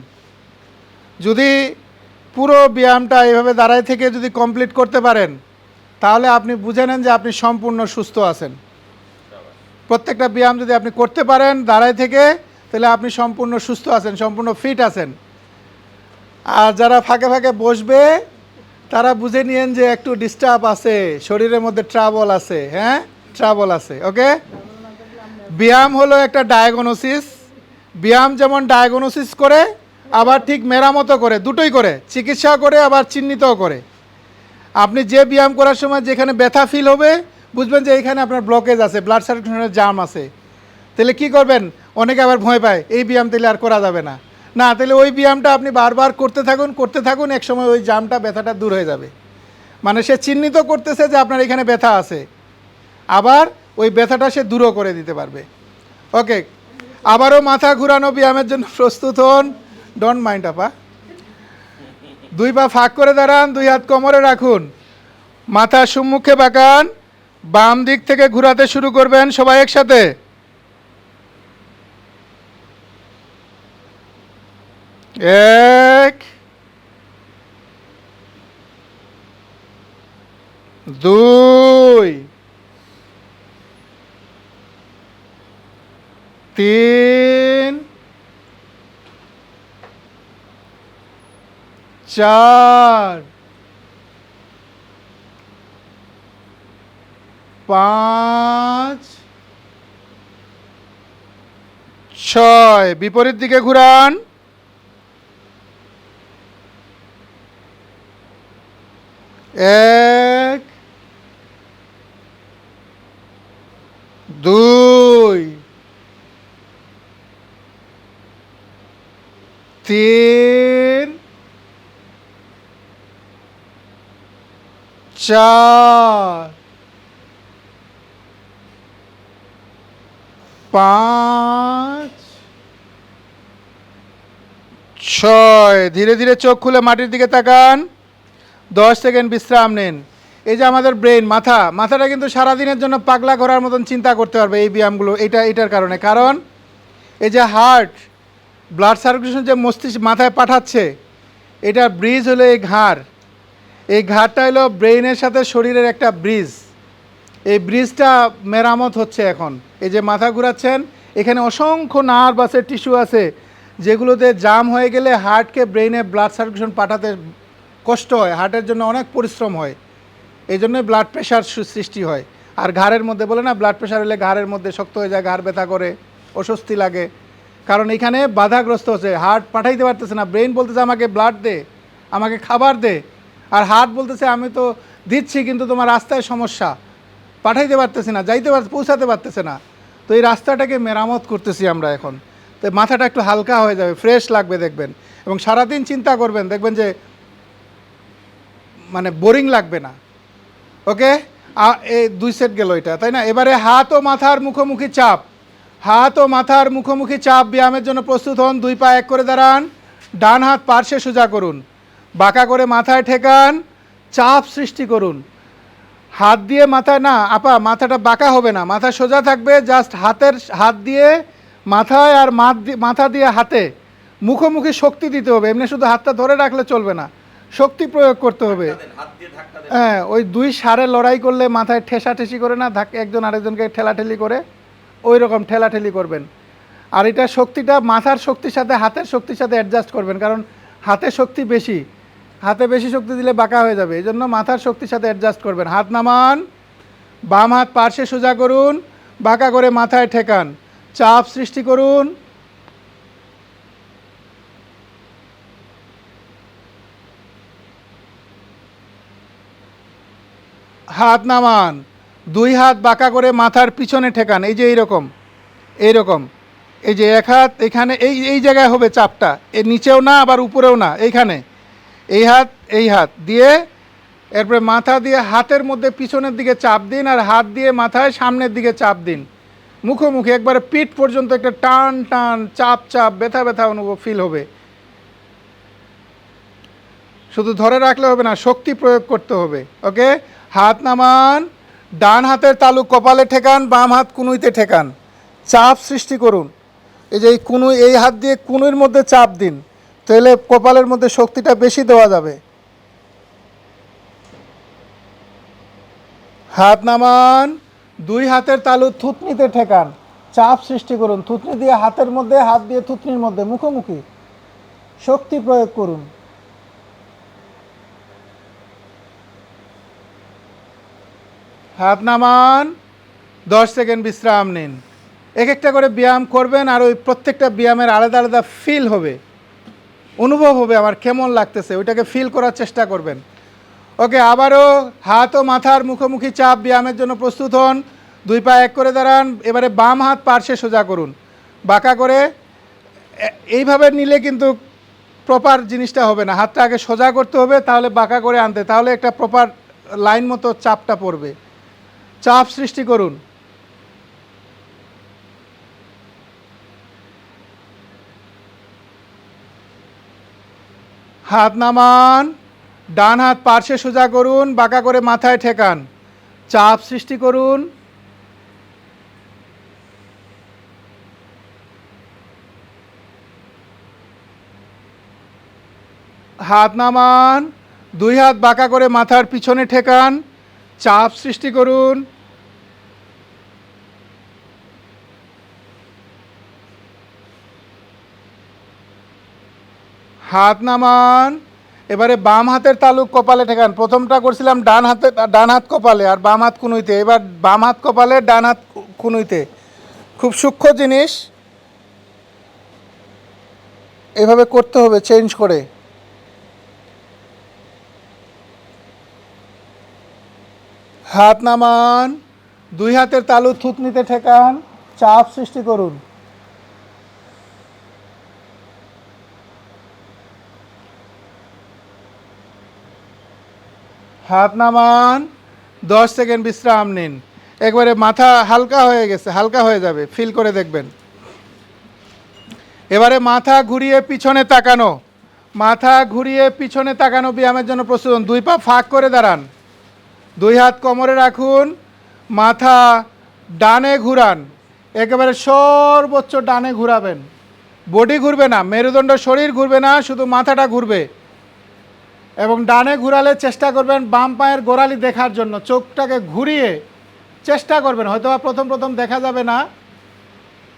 যদি পুরো ব্যায়ামটা এভাবে দাঁড়ায় থেকে যদি কমপ্লিট করতে পারেন, তাহলে আপনি বুঝে নেন যে আপনি সম্পূর্ণ সুস্থ আছেন। প্রত্যেকটা ব্যায়াম যদি আপনি করতে পারেন দাঁড়ায় থেকে, তাহলে আপনি সম্পূর্ণ সুস্থ আছেন, সম্পূর্ণ ফিট আছেন। আর যারা ফাঁকে ফাঁকে বসবে, তারা বুঝে নিয়েন যে একটু ডিস্টার্ব আছে, শরীরের মধ্যে ট্রাবল আছে। হ্যাঁ, ট্রাবল আছে। ওকে, ব্যায়াম হলো একটা ডায়াগনোসিস। ব্যায়াম যেমন ডায়াগনোসিস করে, আবার ঠিক মেরামতো করে, দুটোই করে, চিকিৎসা করে আবার চিহ্নিতও করে। আপনি যে ব্যায়াম করার সময় যেখানে ব্যথা ফিল হবে, বুঝবেন যে এইখানে আপনার ব্লকেজ আছে, ব্লাড সার্কুলেশনের জাম আছে। তাহলে কি করবেন? অনেকে আবার ভয় পায়, এই ব্যায়াম তাহলে আর করা যাবে না। না, তাহলে ওই ব্যায়ামটা আপনি বারবার করতে থাকুন, এক সময় ওই জামটা, ব্যথাটা দূর হয়ে যাবে। মানে সে চিহ্নিত করতেছে যে আপনার এখানে ব্যথা আছে, আবার ওই ব্যথাটা সে দূরও করে দিতে পারবে। ওকে, আবারও মাথা ঘুরানো ব্যায়ামের জন্য প্রস্তুত হন। ডোন্ট মাইন্ড আপা। 2 পা ফাঁক করে দাঁড়ান, 2 হাত কোমরে রাখুন, মাথা সম্মুখে বাঁকান, বাম দিক থেকে ঘোরাতে শুরু করবেন সবাই একসাথে। 1 2 3 4 5 6 বিপরীত দিকে ঘুরান। 1 2 3 4 5 6 ধীরে ধীরে চোখ খুলে মাটির দিকে তাকান। 10 সেকেন্ড বিশ্রাম নিন। এই যে আমাদের ব্রেন, মাথাটা কিন্তু সারাদিনের জন্য পাগলা ঘোরার মতন চিন্তা করতে পারবে এই ব্যায়ামগুলো, এটার কারণে। কারণ এই যে হার্ট, ব্লাড সার্কুলেশন যে মস্তিষ্ক মাথায় পাঠাচ্ছে, এটা ব্রিজ হলো এই ঘাড়। এই ঘাড়টা হলো ব্রেইনের সাথে শরীরের একটা ব্রিজ। এই ব্রিজটা মেরামত হচ্ছে এখন। এই যে মাথা ঘুরাচ্ছেন, এখানে অসংখ্য নার্ভ আছে, টিস্যু আছে, যেগুলোতে জাম হয়ে গেলে হার্টকে ব্রেইনে ব্লাড সার্কুলেশন পাঠাতে কষ্ট হয়, হার্টের জন্য অনেক পরিশ্রম হয়। এই জন্যই ব্লাড প্রেশার সৃষ্টি হয়। আর ঘাড়ের মধ্যে বলে না, ব্লাড প্রেশার হলে ঘাড়ের মধ্যে শক্ত হয়ে যায়, ঘাড় ব্যথা করে, অস্বস্তি লাগে। কারণ এখানে বাধাগ্রস্ত হচ্ছে, হার্ট পাঠাইতে পারতেছে না। ব্রেইন বলতেছে আমাকে ব্লাড দে, আমাকে খাবার দে, আর হার্ট বলতেছে আমি তো দিচ্ছি, কিন্তু তোমার রাস্তায় সমস্যা, পাঠাইতে পারতেছে না, পৌঁছাতে পারতেছে না। তো এই রাস্তাটাকে মেরামত করতেছি আমরা এখন। তো মাথাটা একটু হালকা হয়ে যাবে, ফ্রেশ লাগবে দেখবেন, এবং সারাদিন চিন্তা করবেন, দেখবেন যে মানে বোরিং লাগবে না। ওকে, এই 2 সেট গেল এটা, তাই না? এবারে হাত ও মাথার মুখোমুখি চাপ, হাত ও মাথার মুখোমুখি চাপ ব্যায়ামের জন্য প্রস্তুত হন। 2 পা এক করে দাঁড়ান, ডান হাত পার্শ্বে সোজা করুন, বাঁকা করে মাথায় ঠেকান, চাপ সৃষ্টি করুন। হাত দিয়ে মাথায় না আপা, মাথাটা বাঁকা হবে না, মাথা সোজা থাকবে। জাস্ট হাত দিয়ে মাথায় আর মাথা দিয়ে হাতে মুখোমুখি শক্তি দিতে হবে। এমনি শুধু হাতটা ধরে রাখলে চলবে না, শক্তি প্রয়োগ করতে হবে। হ্যাঁ, ওই 2 ষাঁড়ে লড়াই করলে মাথায় ঠেসাঠেসি করে না, একজন আরেকজনকে ঠেলাঠেলি করে, ওই রকম ঠেলাঠেলি করবেন। আর এটা শক্তিটা মাথার শক্তির সাথে হাতের শক্তির সাথে অ্যাডজাস্ট করবেন, কারণ হাতে শক্তি বেশি, হাতে বেশি শক্তি দিলে বাঁকা হয়ে যাবে, এই জন্য মাথার শক্তির সাথে অ্যাডজাস্ট করবেন। হাত নামান, বাম হাত পার্শ্বে সোজা করুন, বাঁকা করে মাথায় ঠেকান, চাপ সৃষ্টি করুন। হাত নামান, দুই হাত বাঁকা করে মাথার পিছনে ঠেকান, এই যে এইরকম এইরকম, এই যে এক হাত এখানে এই এই জায়গায় হবে চাপটা, এর নিচেও না আবার উপরেও না, এইখানে এই হাত দিয়ে এরপরে মাথা দিয়ে হাতের মধ্যে পিছনের দিকে চাপ দিন, আর হাত দিয়ে মাথায় সামনের দিকে চাপ দিন, মুখোমুখি একবারে পিঠ পর্যন্ত একটা টান টান চাপ চাপ ব্যথা ব্যথা অনুভব ফিল হবে। শুধু ধরে রাখলে হবে না, শক্তি প্রয়োগ করতে হবে। ওকে, হাত নামান, ডান হাতের তালু কপালে ঠেকান, বাম হাত কুনুইতে ঠেকান, চাপ সৃষ্টি করুন। এই যে এই হাত দিয়ে কুনুইর মধ্যে চাপ দিন, তাহলে কপালের মধ্যে শক্তিটা বেশি দেওয়া যাবে। হাত নামান, দুই হাতের তালু থুতনিতে ঠেকান, চাপ সৃষ্টি করুন, থুতনি দিয়ে হাতের মধ্যে, হাত দিয়ে থুতনির মধ্যে, মুখোমুখি শক্তি প্রয়োগ করুন। হাত নামান, 10 সেকেন্ড বিশ্রাম নিন। এক একটা করে ব্যায়াম করবেন, আর ওই প্রত্যেকটা ব্যায়ামের আলাদা আলাদা ফিল হবে, অনুভব হবে আমার কেমন লাগতেছে, ওইটাকে ফিল করার চেষ্টা করবেন। ওকে, আবারও হাত ও মাথার মুখোমুখি চাপ ব্যায়ামের জন্য প্রস্তুত হন। দুই পা এক করে দাঁড়ান, এবারে বাম হাত পার্শ্বে সোজা করুন, বাঁকা করে। এইভাবে নিলে কিন্তু প্রপার জিনিসটা হবে না, হাতটা আগে সোজা করতে হবে, তাহলে বাঁকা করে আনতে, তাহলে একটা প্রপার লাইন মতো চাপটা পড়বে। চাপ সৃষ্টি করুন। হাত নামান, ডান হাত পার্শ্বে সোজা করুন, বাঁকা করে মাথায় ঠেকান, চাপ সৃষ্টি করুন। হাত নামান, দুই হাত বাঁকা করে মাথার পিছনে ঠেকান, চাপ সৃষ্টি করুন। হাত নামান, এবারে বাম হাতের তালুক কপালে ঠেকান। প্রথমটা করছিলাম ডান হাত কপালে আর বাম হাত কুনুইতে, এবার বাম হাত কপালে ডান হাত কুনুইতে। খুব সূক্ষ্ম জিনিস, এভাবে করতে হবে চেঞ্জ করে। হাত নামান, দুই হাতের তালু থুতনিতে ঠেকান, চাপ সৃষ্টি করুন। হাত নামান, 10 সেকেন্ড বিশ্রাম নিন। একবারে মাথা হালকা হয়ে গেছে, হালকা হয়ে যাবে, ফিল করে দেখবেন। এবারে মাথা ঘুরিয়ে পিছনে তাকানো, মাথা ঘুরিয়ে পিছনে তাকানো ব্যায়ামের জন্য প্রস্তুত হন। দুই পা ফাঁক করে দাঁড়ান, দুই হাত কোমরে রাখুন, মাথা ডানে ঘুরান, একেবারে সর্বোচ্চ ডানে ঘুরাবেন, বডি ঘুরবে না, মেরুদণ্ড শরীর ঘুরবে না, শুধু মাথাটা ঘুরবে। এবং ডানে ঘুরালে চেষ্টা করবেন বাম পায়ের গোড়ালি দেখার জন্য, চোখটাকে ঘুরিয়ে চেষ্টা করবেন। হয়তো প্রথম প্রথম দেখা যাবে না,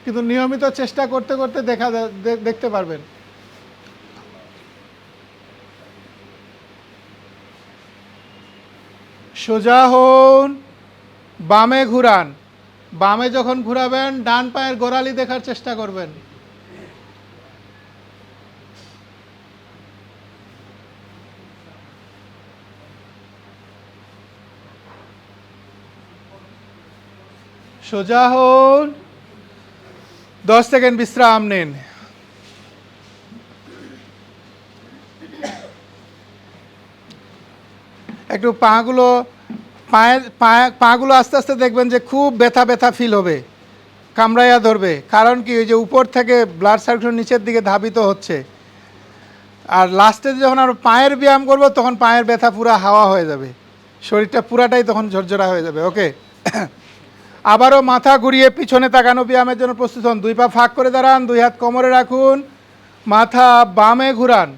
কিন্তু নিয়মিত চেষ্টা করতে করতে দেখতে পারবেন। সোজা হন, বামে ঘুরান, বামে যখন ঘুরাবেন ডান পায়ের গোড়ালি দেখার চেষ্টা করবেন। সোজা হন, 10 সেকেন্ড বিশ্রাম নিন। একটু পাগুলো আস্তে আস্তে দেখবেন যে খুব ব্যথা ব্যথা ফিল হবে, কামড়াইয়া ধরবে। কারণ কি, ওই যে উপর থেকে ব্লাড সার্কুলেশন নিচের দিকে ধাবিত হচ্ছে। আর লাস্টে যখন আমরা পায়ের ব্যায়াম করব, তখন পায়ের ব্যথা পুরো হাওয়া হয়ে যাবে, শরীরটা পুরাটাই তখন ঝরঝরা হয়ে যাবে। ওকে, আবারও মাথা ঘুরিয়ে পিছনে তাকানো ব্যায়ামের জন্য প্রস্তুত হন। দুই পা ফাঁক করে দাঁড়ান, দুই হাত কোমরে রাখুন, মাথা বামে ঘুরান।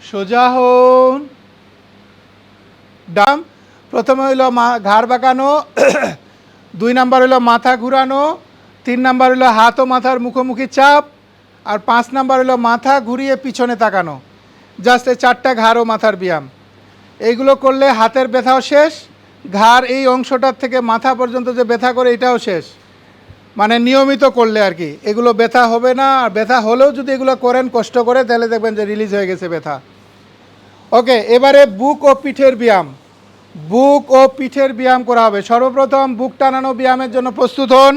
সোজা হন, ডাম প্রথমে হইল ঘাড় বাঁকানো, 2 নাম্বার হইল মাথা ঘুরানো, 3 নাম্বার হইল হাত ও মাথার মুখোমুখি চাপ, আর 5 নাম্বার হইল মাথা ঘুরিয়ে পিছনে তাকানো। জাস্ট এই 4টা ঘাড় ও মাথার ব্যায়াম। এইগুলো করলে হাতের ব্যথাও শেষ, ঘাড় এই অংশটার থেকে মাথা পর্যন্ত যে ব্যথা করে এটাও শেষ। মানে নিয়মিত করলে আর কি এগুলো ব্যথা হবে না। আর ব্যথা হলেও যদি এগুলো করেন কষ্ট করে, তাহলে দেখবেন যে রিলিজ হয়ে গেছে ব্যথা। ওকে, এবারে বুক ও পিঠের ব্যায়াম। বুক ও পিঠের ব্যায়াম করা হবে। সর্বপ্রথম বুক টানানো ব্যায়ামের জন্য প্রস্তুত হন।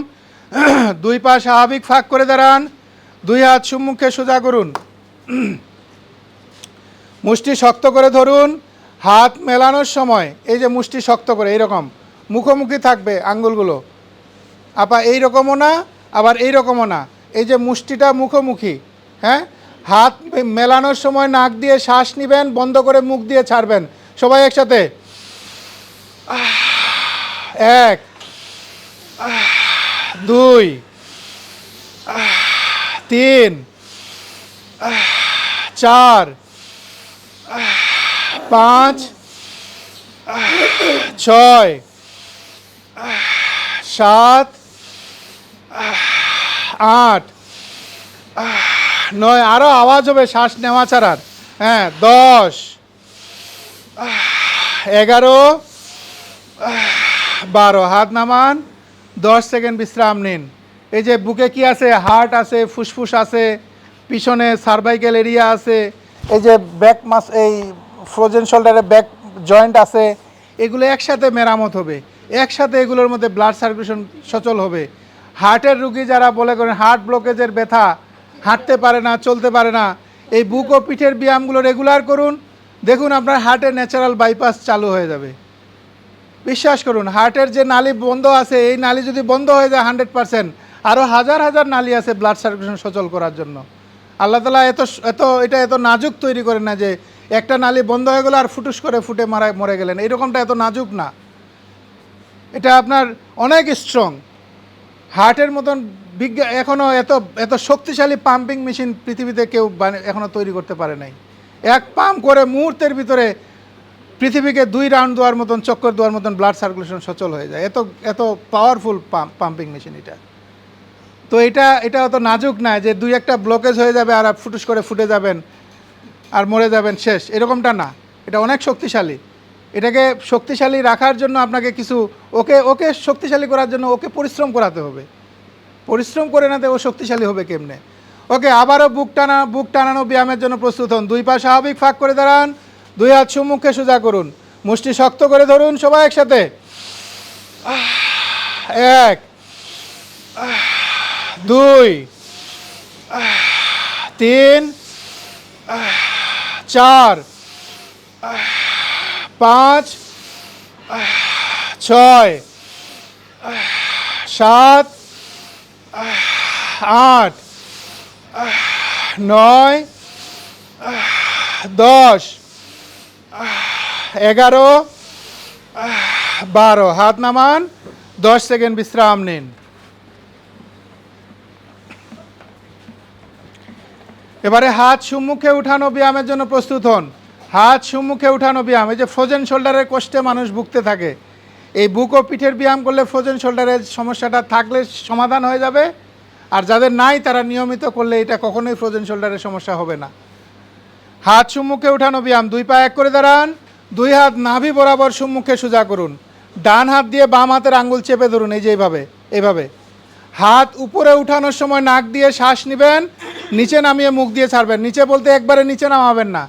2 পা স্বাভাবিক ফাঁক করে দাঁড়ান, 2 হাত সম্মুখে সোজা করুন, মুষ্টি শক্ত করে ধরুন। হাত মেলানোর সময় এই যে মুষ্টি শক্ত করে এইরকম মুখোমুখি থাকবে আঙ্গুলগুলো, আপা এইরকমও না আবার এইরকমও না, এই যে মুষ্টিটা মুখোমুখি। হ্যাঁ, হাত মেলানোর সময় নাক দিয়ে শ্বাস নেবেন, বন্ধ করে মুখ দিয়ে ছাড়বেন। সবাই একসাথে 1 2 3 4 5 6 7 8 9, আরও আওয়াজ হবে শ্বাস নেওয়া ছাড়ার। হ্যাঁ, 10 11 12। হাত নামান, 10 সেকেন্ড বিশ্রাম নিন। এই যে বুকে কি আছে, হার্ট আছে, ফুসফুস আছে, পিছনে সার্ভাইকেল এরিয়া আছে, এই যে ব্যাক মাস, এই ফ্রোজেন শোল্ডারে ব্যাক জয়েন্ট আছে, এগুলো একসাথে মেরামত হবে, একসাথে এগুলোর মধ্যে ব্লাড সার্কুলেশন সচল হবে। হার্টের রুগী যারা বলে করেন হার্ট ব্লকেজের ব্যথা, হাঁটতে পারে না, চলতে পারে না, এই বুক ও পিঠের ব্যায়ামগুলো রেগুলার করুন, দেখুন আপনার হার্টের ন্যাচারাল বাইপাস চালু হয়ে যাবে। বিশ্বাস করুন, হার্টের যে নালি বন্ধ আছে, এই নালি যদি বন্ধ হয়ে যায় 100%, আরও হাজার হাজার নালি আছে ব্লাড সার্কুলেশন সচল করার জন্য। আল্লাহ তাআলা এত নাজুক তৈরি করেন না যে একটা নালি বন্ধ হয়ে গেলো আর ফুটুস করে ফুটে মরে গেলেন, এইরকমটা এত নাজুক না। এটা আপনার অনেক স্ট্রং। হার্টের মতন এখনও এত শক্তিশালী পাম্পিং মেশিন পৃথিবীতে কেউ এখনও তৈরি করতে পারে নাই। এক পাম্প করে মুহূর্তের ভিতরে পৃথিবীকে 2 রাউন্ড দেওয়ার মতন, চক্কর দেওয়ার মতন ব্লাড সার্কুলেশন সচল হয়ে যায়। এত পাওয়ারফুল পাম্পিং মেশিন এটা। তো এটা অত নাজুক না যে 2-1টা ব্লকেজ হয়ে যাবে আর ফুটুস করে ফুটে যাবেন আর মরে যাবেন, শেষ, এরকমটা না। এটা অনেক শক্তিশালী। এটাকে শক্তিশালী রাখার জন্য আপনাকে কিছু ওকে শক্তিশালী করার জন্য ওকে পরিশ্রম করাতে হবে। পরিশ্রম করে না তো ও শক্তিশালী হবে কেমনে? ওকে, আবারও বুক টানানো ব্যায়ামের জন্য প্রস্তুত হন। 2 পা স্বাভাবিক ফাঁক করে দাঁড়ান, 2 হাত সম্মুখে সোজা করুন, মুষ্টি শক্ত করে ধরুন। সবাই একসাথে 1 2 3 4 5 6 7 8 9 10 11 12। হাত নামান, 10 সেকেন্ড বিশ্রাম নিন। এবারে হাত সম্মুখে উঠানো ব্যায়ামের জন্য প্রস্তুত হন। হাত সম্মুখে উঠানো ব্যায়াম, এই যে ফ্রোজেন শোল্ডারের কষ্টে মানুষ ভুগতে থাকে, এই বুক ও পিঠের ব্যায়াম করলে ফ্রোজেন শোল্ডারের সমস্যাটা থাকলে সমাধান হয়ে যাবে। আর যাদের নাই তারা নিয়মিত করলে এটা কখনোই ফ্রোজেন শোল্ডারের সমস্যা হবে না। হাত সম্মুখে উঠানো ব্যায়াম। 2 পা এক করে দাঁড়ান, 2 হাত নাভি বরাবর সম্মুখে সোজা করুন, ডান হাত দিয়ে বাম হাতের আঙ্গুল চেপে ধরুন, এই যে এইভাবে। হাত উপরে উঠানোর সময় নাক দিয়ে শ্বাস নেবেন, নিচে নামিয়ে মুখ দিয়ে ছাড়বেন। নিচে বলতে একবারে নিচে নামাবেন না,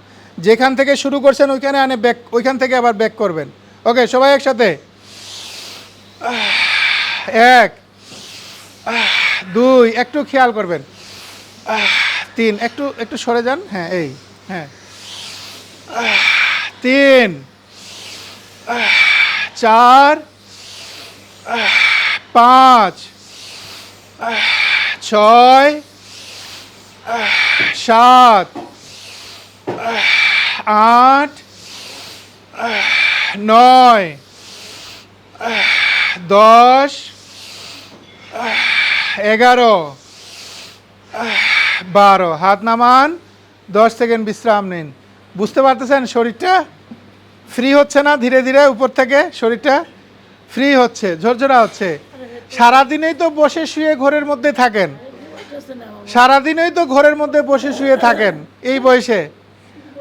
যেখান থেকে শুরু করছেন ওইখানে আনে ব্যাক, ওইখান থেকে আবার ব্যাক করবেন। ওকে, সবাই একসাথে 1 2, একটু খেয়াল করবেন, 3, একটু সরে যান। হ্যাঁ, হ্যাঁ, 3 4 5 6 7 8 9 10 11 12। হাত নামান, 10 সেকেন্ড বিশ্রাম নিন। বুঝতে পারতেছেন শরীরটা? ফ্রি হচ্ছে না ধীরে ধীরে উপর থেকে শরীরটা ফ্রি হচ্ছে, ঝরঝরা হচ্ছে। সারাদিনেই তো বসে শুয়ে ঘরের মধ্যে থাকেন, সারাদিনই তো ঘরের মধ্যে বসে শুয়ে থাকেন এই বয়সে।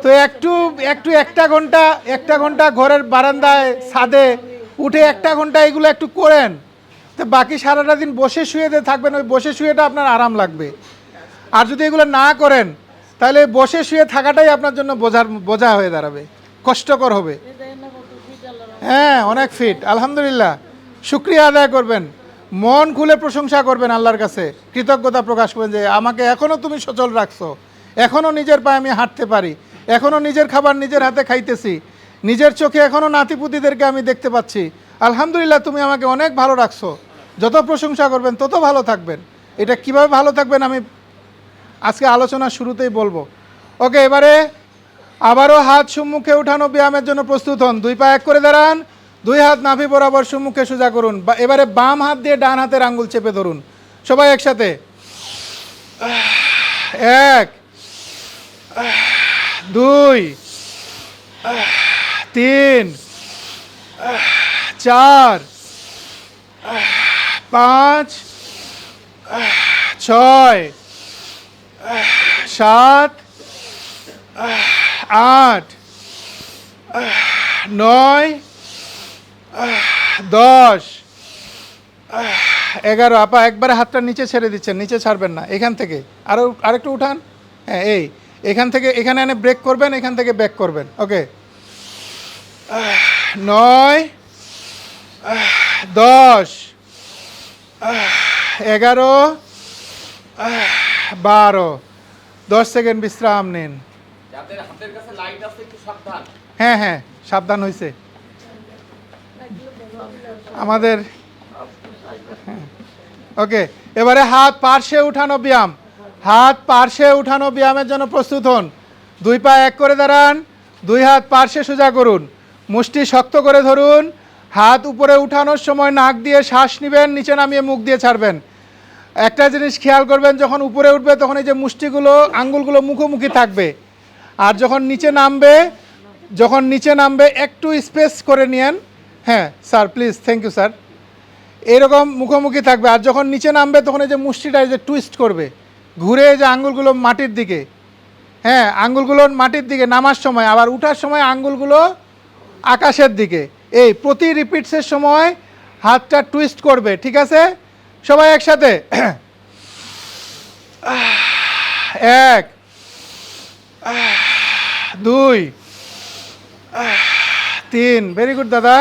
তো একটু একটু একটা ঘন্টা ঘরের বারান্দায় ছাদে উঠে একটা ঘন্টা এগুলো একটু করেন, তো বাকি সারাটা দিন বসে শুয়ে থাকবেন, ওই বসে শুয়েটা আপনার আরাম লাগবে। আর যদি এগুলো না করেন তাহলে বসে শুয়ে থাকাটাই আপনার জন্য বোঝা হয়ে দাঁড়াবে, কষ্টকর হবে। হ্যাঁ, অনেক ফিট, আলহামদুলিল্লাহ। শুকরিয়া আদায় করবেন, মন খুলে প্রশংসা করবেন আল্লাহর কাছে, কৃতজ্ঞতা প্রকাশ করবেন যে আমাকে এখনও তুমি সচল রাখছো, এখনও নিজের পায়ে আমি হাঁটতে পারি, এখনও নিজের খাবার নিজের হাতে খাইতেছি, নিজের চোখে এখনও নাতিপুতিদেরকে আমি দেখতে পাচ্ছি। আলহামদুলিল্লাহ, তুমি আমাকে অনেক ভালো রাখছো। যত প্রশংসা করবেন তত ভালো থাকবেন। এটা কিভাবে ভালো থাকবেন আমি আজকে আলোচনার শুরুতেই বলবো। ওকে, এবারে আবারও হাত সম্মুখে উঠানো ব্যায়ামের জন্য প্রস্তুত হন। 2 পা এক করে দাঁড়ান, 2 হাত নাভি বরাবর সম্মুখে সোজা করুন। এবারে বাম হাত দিয়ে ডান হাতের আঙ্গুল চেপে ধরুন। সবাই একসাথে, 1 2 3 4 5 6 7 8 9 10 11। আপা একবারে হাতটা নিচে ছেড়ে দিচ্ছেন, নিচে ছাড়বেন না, এখান থেকে আরেকটু উঠান। হ্যাঁ, এখান থেকে এখানে এনে ব্রেক করবেন, এখান থেকে ব্যাক করবেন। ওকে, 9 10 11 12। 10 সেকেন্ড বিশ্রাম নিন। হ্যাঁ হ্যাঁ, সাবধান হয়েছে আমাদের। ওকে, এবারে হাত পার্শ্বে উঠানো ব্যায়াম, হাত পার্শ্বে উঠানো ব্যায়ামের জন্য প্রস্তুত হন। 2 পা এক করে দাঁড়ান, 2 হাত পার্শ্বে সোজা করুন, মুষ্টি শক্ত করে ধরুন। হাত উপরে উঠানোর সময় নাক দিয়ে শ্বাস নেবেন, নিচে নামিয়ে মুখ দিয়ে ছাড়বেন। একটা জিনিস খেয়াল করবেন, যখন উপরে উঠবে তখন এই যে মুষ্টিগুলো আঙ্গুলগুলো মুখোমুখি থাকবে, আর যখন নিচে নামবে একটু স্পেস করে নিয়েন। হ্যাঁ sir, please, thank you sir. এরকম মুখোমুখি থাকবে, আর যখন নিচে নামবে তখন এই যে মুষ্টিটা এই যে টুইস্ট করবে, ঘুরে এই যে আঙ্গুলগুলো মাটির দিকে। হ্যাঁ, আঙ্গুলগুলো মাটির দিকে নামার সময়, আবার উঠার সময় আঙ্গুলগুলো আকাশের দিকে। এই প্রতি রিপিটসের সময় হাতটা টুইস্ট করবে, ঠিক আছে? সবাই একসাথে, 1 2 3, ভেরি গুড দাদা,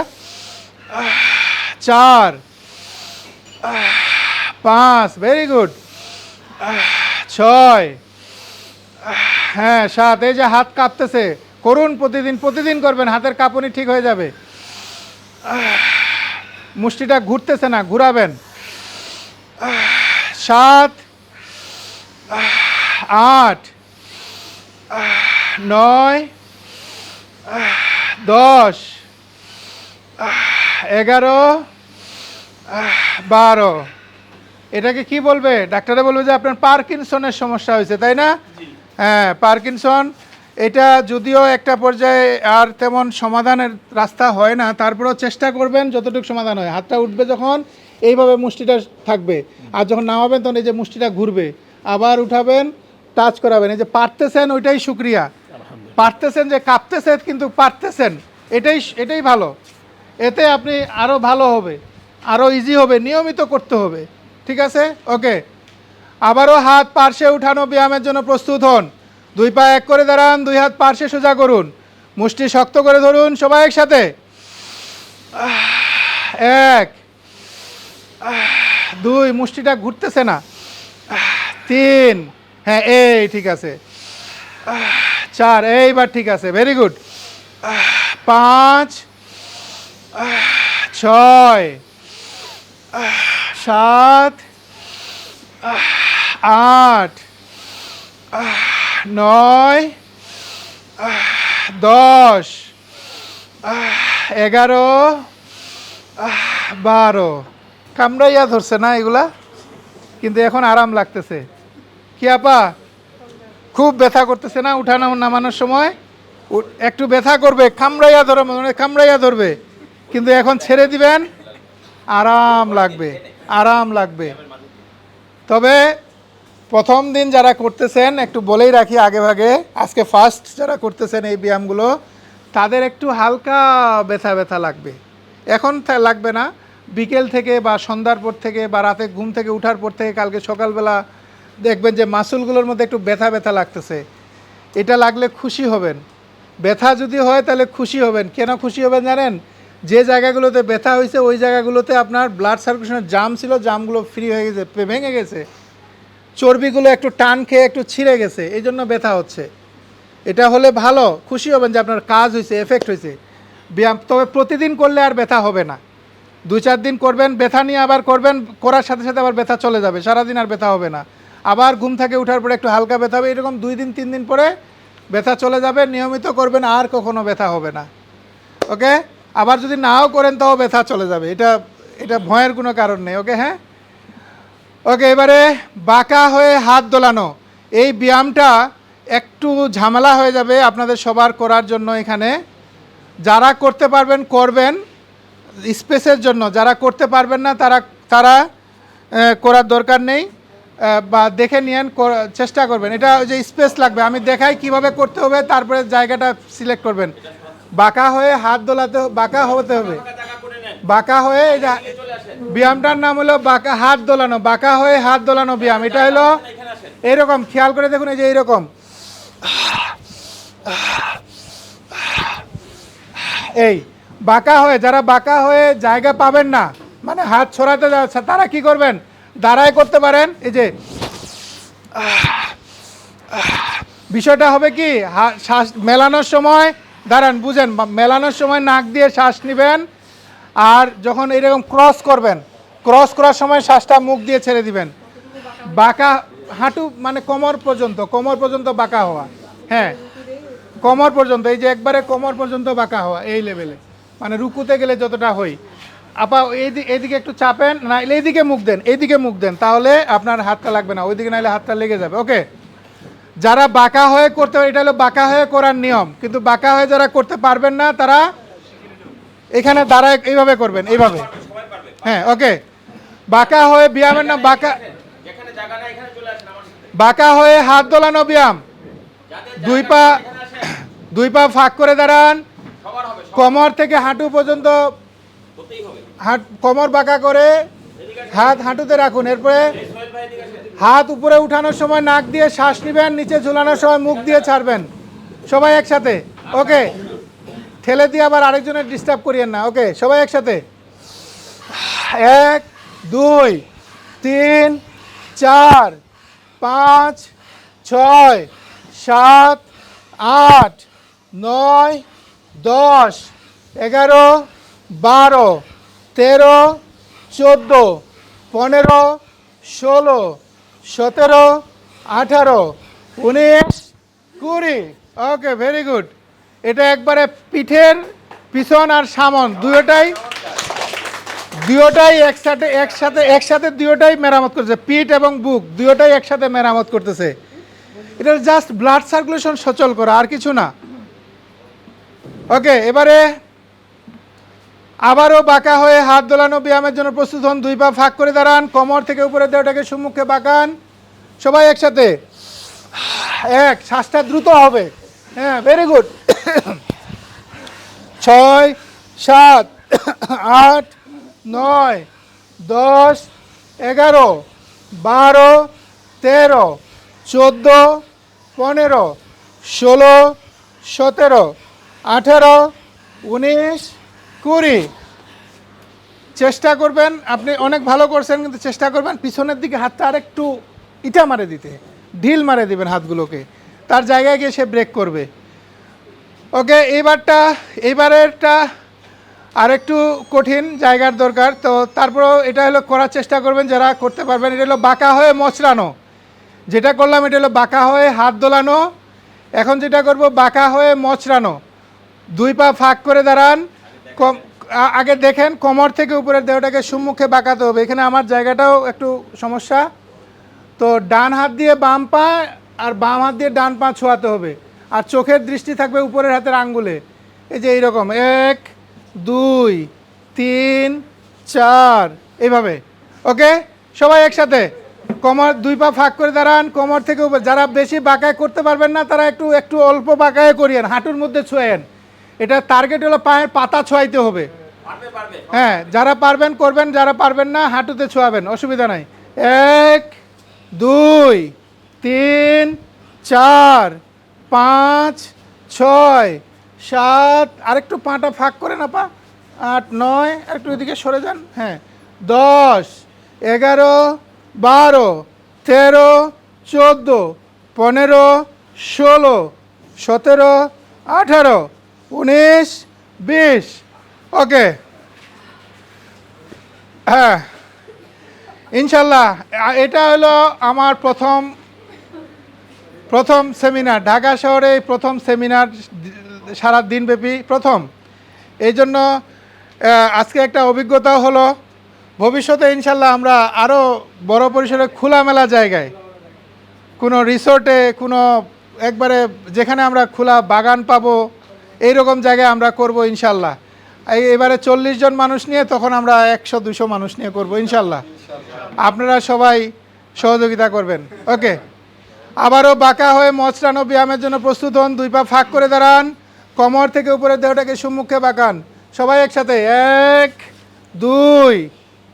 4 5, ভেরি গুড, 6, হ্যাঁ 7। এই যে হাত কাঁপতেছে, করুন, প্রতিদিন করবেন, হাতের কাঁপুনি ঠিক হয়ে যাবে। মুষ্টিটা ঘুরতেছে না, ঘুরাবেন। 7 8 9 10 11 12। এটাকে কি বলবে? ডাক্তারে বলবে যে আপনার পার্কিনসনের সমস্যা হয়েছে, তাই না? হ্যাঁ, পার্কিনসন। এটা যদিও একটা পর্যায়ে আর তেমন সমাধানের রাস্তা হয় না, তারপরেও চেষ্টা করবেন যতটুকু সমাধান হয়। হাতটা উঠবে যখন এইভাবে মুষ্টিটা থাকবে, আর যখন নামাবেন তখন এই যে মুষ্টিটা ঘুরবে, আবার উঠাবেন, টাচ করাবেন। এই যে পারতেছেন, ওইটাই শুক্রিয়া। পারতেছেন, যে কাঁপতেছেন কিন্তু পারতেছেন, এটাই ভালো। এতে আপনি আরও ভালো হবে, আরও ইজি হবে, নিয়মিত করতে হবে, ঠিক আছে? ওকে, আবারও হাত পার্শ্বে উঠানো ব্যায়ামের জন্য প্রস্তুত হন। 2 পা এক করে দাঁড়ান, 2 হাত পার্শ্বে সোজা করুন, মুষ্টি শক্ত করে ধরুন। সবাই একসাথে, 1 2, মুষ্টিটা ঘুরতেছে না, 3, হ্যাঁ এই ঠিক আছে, 4, এইবার ঠিক আছে, ভেরি গুড, 5 6 7 8 9 10 11 12। কামড়াইয়া ধরছে না এগুলা, কিন্তু এখন আরাম লাগতেছে। কি আপা, খুব ব্যথা করতেছে না উঠানো নামানোর সময়? একটু ব্যথা করবে, কামড়াইয়া ধরে, মানে কামড়াইয়া ধরবে, কিন্তু এখন ছেড়ে দিবেন, আরাম লাগবে, আরাম লাগবে। তবে প্রথম দিন যারা করতেছেন, একটু বলেই রাখি আগে ভাগে, আজকে ফার্স্ট যারা করতেছেন এই ব্যায়ামগুলো, তাদের একটু হালকা ব্যথা ব্যথা লাগবে। এখন লাগবে না, বিকেল থেকে বা সন্ধ্যার পর থেকে বা রাতে ঘুম থেকে উঠার পর থেকে কালকে সকালবেলা দেখবেন যে মাসুলগুলোর মধ্যে একটু ব্যথা ব্যথা লাগতেছে। এটা লাগলে খুশি হবেন। ব্যথা যদি হয় তাহলে খুশি হবেন। কেন খুশি হবেন জানেন? যে জায়গাগুলোতে ব্যথা হয়েছে ওই জায়গাগুলোতে আপনার ব্লাড সার্কুলেশনের জাম ছিল, জামগুলো ফ্রি হয়ে গেছে, ভেঙে গেছে, চর্বিগুলো একটু টান খেয়ে একটু ছিঁড়ে গেছে, এই জন্য ব্যথা হচ্ছে। এটা হলে ভালো, খুশি হবেন যে আপনার কাজ হয়েছে, এফেক্ট হয়েছে ব্যায়াম। তবে প্রতিদিন করলে আর ব্যথা হবে না। 2-4 দিন করবেন, ব্যথা নিয়ে আবার করবেন, করার সাথে সাথে আবার ব্যথা চলে যাবে, সারাদিন আর ব্যথা হবে না। আবার ঘুম থেকে ওঠার পরে একটু হালকা ব্যথা হবে, এরকম 2 দিন 3 দিন পরে ব্যথা চলে যাবে। নিয়মিত করবেন, আর কখনো ব্যথা হবে না। ওকে, আবার যদি নাও করেন তাও ব্যথা চলে যাবে, এটা ভয়ের কোনো কারণ নেই। ওকে, হ্যাঁ, ওকে। এবারে বাঁকা হয়ে হাত দোলানো, এই ব্যায়ামটা একটু ঝামেলা হয়ে যাবে আপনাদের সবার করার জন্য। এখানে যারা করতে পারবেন করবেন স্পেসের জন্য, যারা করতে পারবেন না তারা করার দরকার নেই, বা দেখে নিয়েন, চেষ্টা করবেন। এটা ওই যে স্পেস লাগবে, আমি দেখাই কিভাবে করতে হবে, তারপরে জায়গাটা সিলেক্ট করবেন। বাঁকা হয়ে হাত দোলাতে, বাঁকা হতে হবে, বাঁকা হয়ে, এই যে ব্যায়ামটার নাম হলো বাঁকা হাত দোলানো, বাঁকা হয়ে হাত দোলানো ব্যায়াম। এটা হলো এইরকম, খেয়াল করে দেখুন, এই যে এইরকম, এই বাঁকা হয়ে, যারা বাঁকা হয়ে জায়গা পাবেন না, মানে হাত ছড়াতে যাচ্ছে, তারা কি করবেন, দাঁড়ায় করতে পারেন। এই যে বিষয়টা হবে কি, শ্বাস মেলানোর সময় দাঁড়ান, বুঝেন, মেলানোর সময় নাক দিয়ে শ্বাস নেবেন, আর যখন এরকম ক্রস করবেন, ক্রস করার সময় শ্বাসটা মুখ দিয়ে ছেড়ে দিবেন। বাঁকা হাঁটু মানে কোমর পর্যন্ত, কোমর পর্যন্ত বাঁকা হওয়া, হ্যাঁ, কোমর পর্যন্ত, এই যে একবারে কোমর পর্যন্ত বাঁকা হওয়া, এই লেভেলে, মানে রুকুতে গেলে যতটা হই। আপা এইদিকে একটু চাপেন, না এইদিকে মুখ দেন, এইদিকে মুখ দেন, তাহলে আপনার হাতটা লাগবে না, ওইদিকে নাহলে হাতটা লেগে যাবে। ওকে, যারা বাঁকা হয়ে করতে, এটা হলো বাঁকা হয়ে করার নিয়ম, কিন্তু বাঁকা হয়ে যারা করতে পারবেন না তারা এখানে দাঁড়ায় এইভাবে করবেন, এইভাবে, হ্যাঁ। ওকে, বাঁকা হয়ে ব্যায়ামের নাম বাঁকা হয়ে হাত দোলানো ব্যায়াম। দুই পা ফাঁক করে দাঁড়ান, কোমর থেকে হাঁটু পর্যন্ত, কোমর বাঁকা করে হাত হাঁটুতে রাখুন। এরপরে হাত উপরে উঠানোর সময় নাক দিয়ে শ্বাস নেবেন, নিচে ঝুলানোর সময় মুখ দিয়ে ছাড়বেন, সবাই একসাথে। ওকে, ঠেলে দিয়ে আবার আরেকজনের ডিস্টার্ব করিয়েন না। ওকে, সবাই একসাথে, 1 2 3 4 5 6 7 8 9 10 11 12 13 14 15 16 17 18 19 20। ওকে, ভেরি গুড। এটা একবারে পিঠের পিছন আর সামন দুয়োটাই একসাথে দুয়োটাই মেরামত করতেছে, পিঠ এবং বুক দুয়োটাই একসাথে মেরামত করতেছে। এটা জাস্ট ব্লাড সার্কুলেশন সচল করা, আর কিছু না। ওকে, এবারে আবারও বাঁকা হয়ে হাত দোলানো ব্যায়ামের জন্য প্রস্তুত হন। 2 পা ফাঁক করে দাঁড়ান, কোমর থেকে উপরে দেহটাকে সম্মুখে বাঁকান, সবাই একসাথে। শ্বাসটা দ্রুত হবে, হ্যাঁ, ভেরি গুড। 6 7 8 9 10 11 12 13 14 15 16 17 18 19 20। চেষ্টা করবেন, আপনি অনেক ভালো করছেন, কিন্তু চেষ্টা করবেন পিছনের দিকে হাতটা আর একটু ইটা মারে দিতে, ঢিল মারে দিবেন হাতগুলোকে, তার জায়গায় গিয়ে সে ব্রেক করবে। ওকে, এইবারেরটা আর একটু কঠিন জায়গার দরকার, তো তারপরেও এটা হলো করার চেষ্টা করবেন যারা করতে পারবেন। এটা হলো বাঁকা হয়ে মোচড়ানো, যেটা করলাম এটা হলো বাঁকা হয়ে হাত দোলানো। এখন যেটা করব বাঁকা হয়ে মোচড়ানো। 2 পা ফাঁক করে দাঁড়ান, আগে দেখেন কোমর থেকে উপরের দেহটাকে সম্মুখে বাঁকাতে হবে। এখানে আমার জায়গাটাও একটু সমস্যা, তো ডান হাত দিয়ে বাম পা আর বাম হাত দিয়ে ডান পা ছোঁয়াতে হবে। আর চোখের দৃষ্টি থাকবে উপরের হাতের আঙ্গুলে। এই যে এইরকম 1 2 3 4 এইভাবে। ওকে, সবাই একসাথে কোমর 2 পা ফাঁক করে দাঁড়ান, কোমর থেকে উপর। যারা বেশি বাঁকায় করতে পারবেন না তারা একটু একটু অল্প বাঁকায় করিয়েন, হাঁটুর মধ্যে ছোঁয়েন। এটা টার্গেট হলো পায়ের পাতা ছোঁয়াইতে হবে। হ্যাঁ, যারা পারবেন করবেন, যারা পারবেন না হাঁটুতে ছোঁয়াবেন, অসুবিধা নাই। 1 2 3 4 5 6 7, আরেকটু পাটা ফাঁক করে না পা, 8 9, আরেকটু এদিকে সরে যান। হ্যাঁ, 10 11 12 13 14 15 16 17 18 19 20। ওকে, হ্যাঁ ইনশাল্লাহ এটা হলো আমার প্রথম সেমিনার, ঢাকা শহরে প্রথম সেমিনার, সারা দিনব্যাপী প্রথম। এই জন্য আজকে একটা অভিজ্ঞতা হলো। ভবিষ্যতে ইনশাল্লাহ আমরা আরও বড় পরিসরে খোলামেলা জায়গায়, কোনো রিসোর্টে, কোনো একবারে যেখানে আমরা খোলা বাগান পাবো, এইরকম জায়গায় আমরা করব ইনশাল্লাহ। এবারে 40 জন মানুষ নিয়ে, তখন আমরা 100-200 মানুষ নিয়ে করব ইনশাল্লাহ। আপনারা সবাই সহযোগিতা করবেন। ওকে, আবারও বাঁকা হয়ে মচড়ানো ব্যায়ামের জন্য প্রস্তুত হন। 2 পা ফাঁক করে দাঁড়ান, কোমর থেকে উপরের দেহটাকে সম্মুখে বাঁকান। সবাই একসাথে 1 2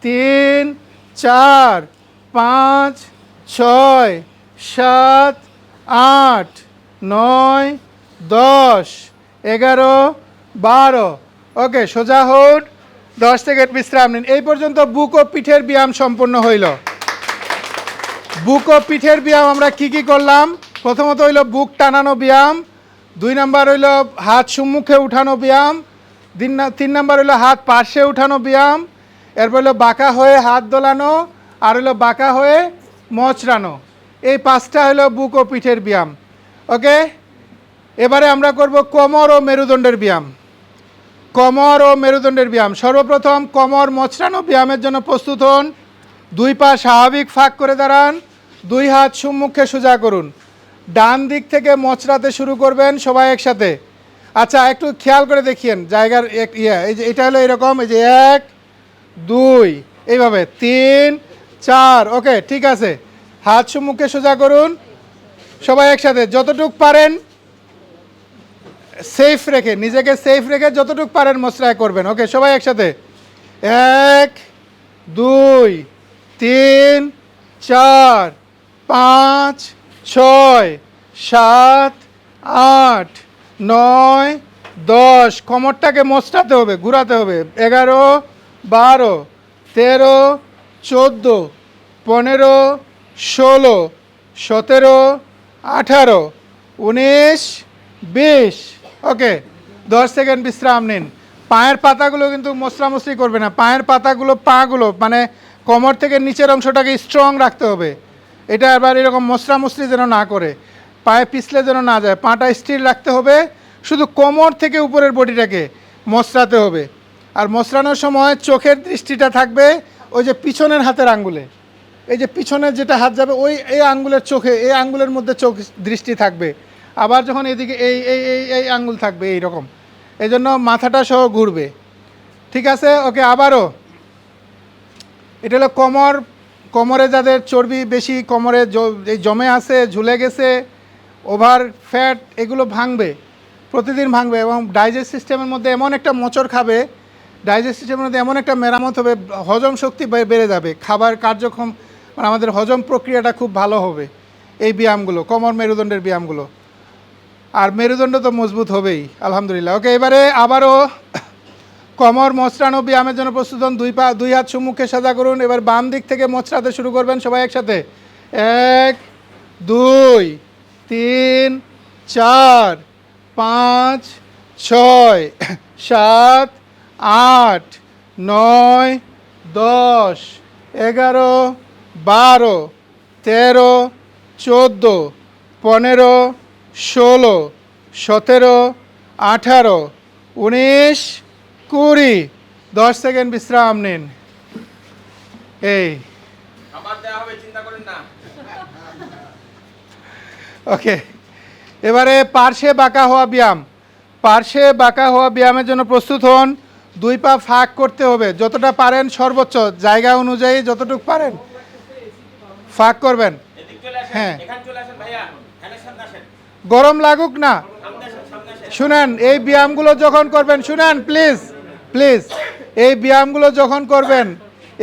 3 4 5 6 7 8 9 10 11 12। ওকে, সোজা হোড, 10 সেকেন্ড বিশ্রাম নিন। এই পর্যন্ত বুক ও পিঠের ব্যায়াম সম্পন্ন হইল। বুক ও পিঠের ব্যায়াম আমরা কি কি করলাম? প্রথমত হইল বুক টানানো ব্যায়াম, 2 নাম্বার হইল হাত সম্মুখে উঠানো ব্যায়াম, 3 নাম্বার হইল হাত পাশে উঠানো ব্যায়াম, এরপর হইল বাঁকা হয়ে হাত দোলানো, আর হইল বাঁকা হয়ে মচড়ানো। এই 5টা হইল বুক ও পিঠের ব্যায়াম। ওকে, এবারে আমরা করব কোমর ও মেরুদণ্ডের ব্যায়াম। কোমর ও মেরুদণ্ডের ব্যায়াম। সর্বপ্রথম কোমর মচড়ানো ব্যায়ামের জন্য প্রস্তুত হন। 2 পা স্বাভাবিক ফাঁক করে দাঁড়ান, 2 হাত সম্মুখে সোজা করুন। ডান দিক থেকে মচড়াতে শুরু করবেন সবাই একসাথে। আচ্ছা, একটু খেয়াল করে দেখিয়েন জায়গার এই যে এটা হলো এরকম, এই যে 1 2 এইভাবে 3 4। ওকে, ঠিক আছে, হাত সম্মুখে সোজা করুন সবাই একসাথে। যতটুক পারেন সেফ রেখে, নিজেকে সেফ রেখে যতটুকু পারেন মশলায় করবেন। ওকে, সবাই একসাথে 1 2 3 4 5 6 7 8 9 10। কোমরটাকে মচড়াতে হবে, ঘুরাতে হবে। 11 12 13 14 15 16 17 18 19 20। ওকে, 10 সেকেন্ড বিশ্রাম নিন। পায়ের পাতাগুলো কিন্তু মশরামশরি করবে না, পায়ের পাতাগুলো, পাগুলো মানে কোমর থেকে নিচের অংশটাকে স্ট্রং রাখতে হবে। এটা আবার এরকম মশরামশরি যেন না করে, পায়ে পিছলে যেন না যায়, পাটা স্থির রাখতে হবে। শুধু কোমর থেকে উপরের বডিটাকে মশরাতে হবে। আর মশরানোর সময় চোখের দৃষ্টিটা থাকবে ওই যে পিছনের হাতের আঙ্গুলে, এই যে পিছনের যেটা হাত যাবে ওই এই আঙ্গুলের চোখে, এই আঙ্গুলের মধ্যে চোখ দৃষ্টি থাকবে। আবার যখন এদিকে এই এই এই এই আঙ্গুল থাকবে এইরকম, এই জন্য মাথাটা সহ ঘুরবে। ঠিক আছে? ওকে, আবারও এটা হলো কোমর। কোমরে যাদের চর্বি বেশি, কোমরে জমে আছে, ঝুলে গেছে, ওভার ফ্যাট, এগুলো ভাঙবে, প্রতিদিন ভাঙবে। এবং ডাইজেস্ট সিস্টেমের মধ্যে এমন একটা মোচড় খাবে, ডাইজেস্ট সিস্টেমের মধ্যে এমন একটা মেরামত হবে, হজম শক্তি বেড়ে যাবে, খাবার কার্যক্ষম, মানে আমাদের হজম প্রক্রিয়াটা খুব ভালো হবে এই ব্যায়ামগুলো, কোমর মেরুদণ্ডের ব্যায়ামগুলো। আর মেরুদণ্ড তো মজবুত হবেই আলহামদুলিল্লাহ। ওকে, এবারে আবারও কোমর মচড়ানো ব্যায়ামের জন্য প্রস্তুত হন। 2 হাত সম্মুখে সাজা করুন। এবার বাম দিক থেকে মচড়াতে শুরু করবেন সবাই একসাথে। 1 2 3 4 5 6 7 8 9 10 11 12 13 14 15 16 17 18 19 20। 10 সেকেন্ড বিশ্রাম নিন। এই ওকে, এবারে পার্শ্বে বাঁকা হওয়া ব্যায়াম। পার্শ্বে বাঁকা হওয়া ব্যায়ামের জন্য প্রস্তুত হন। 2 পা ফাঁক করতে হবে, যতটা পারেন সর্বোচ্চ জায়গা অনুযায়ী যতটুকু পারেন ফাঁক করবেন। হ্যাঁ, গরম লাগুক না। শুনেন, এই ব্যায়ামগুলো যখন করবেন, শুনেন প্লিজ প্লিজ, এই ব্যায়ামগুলো যখন করবেন,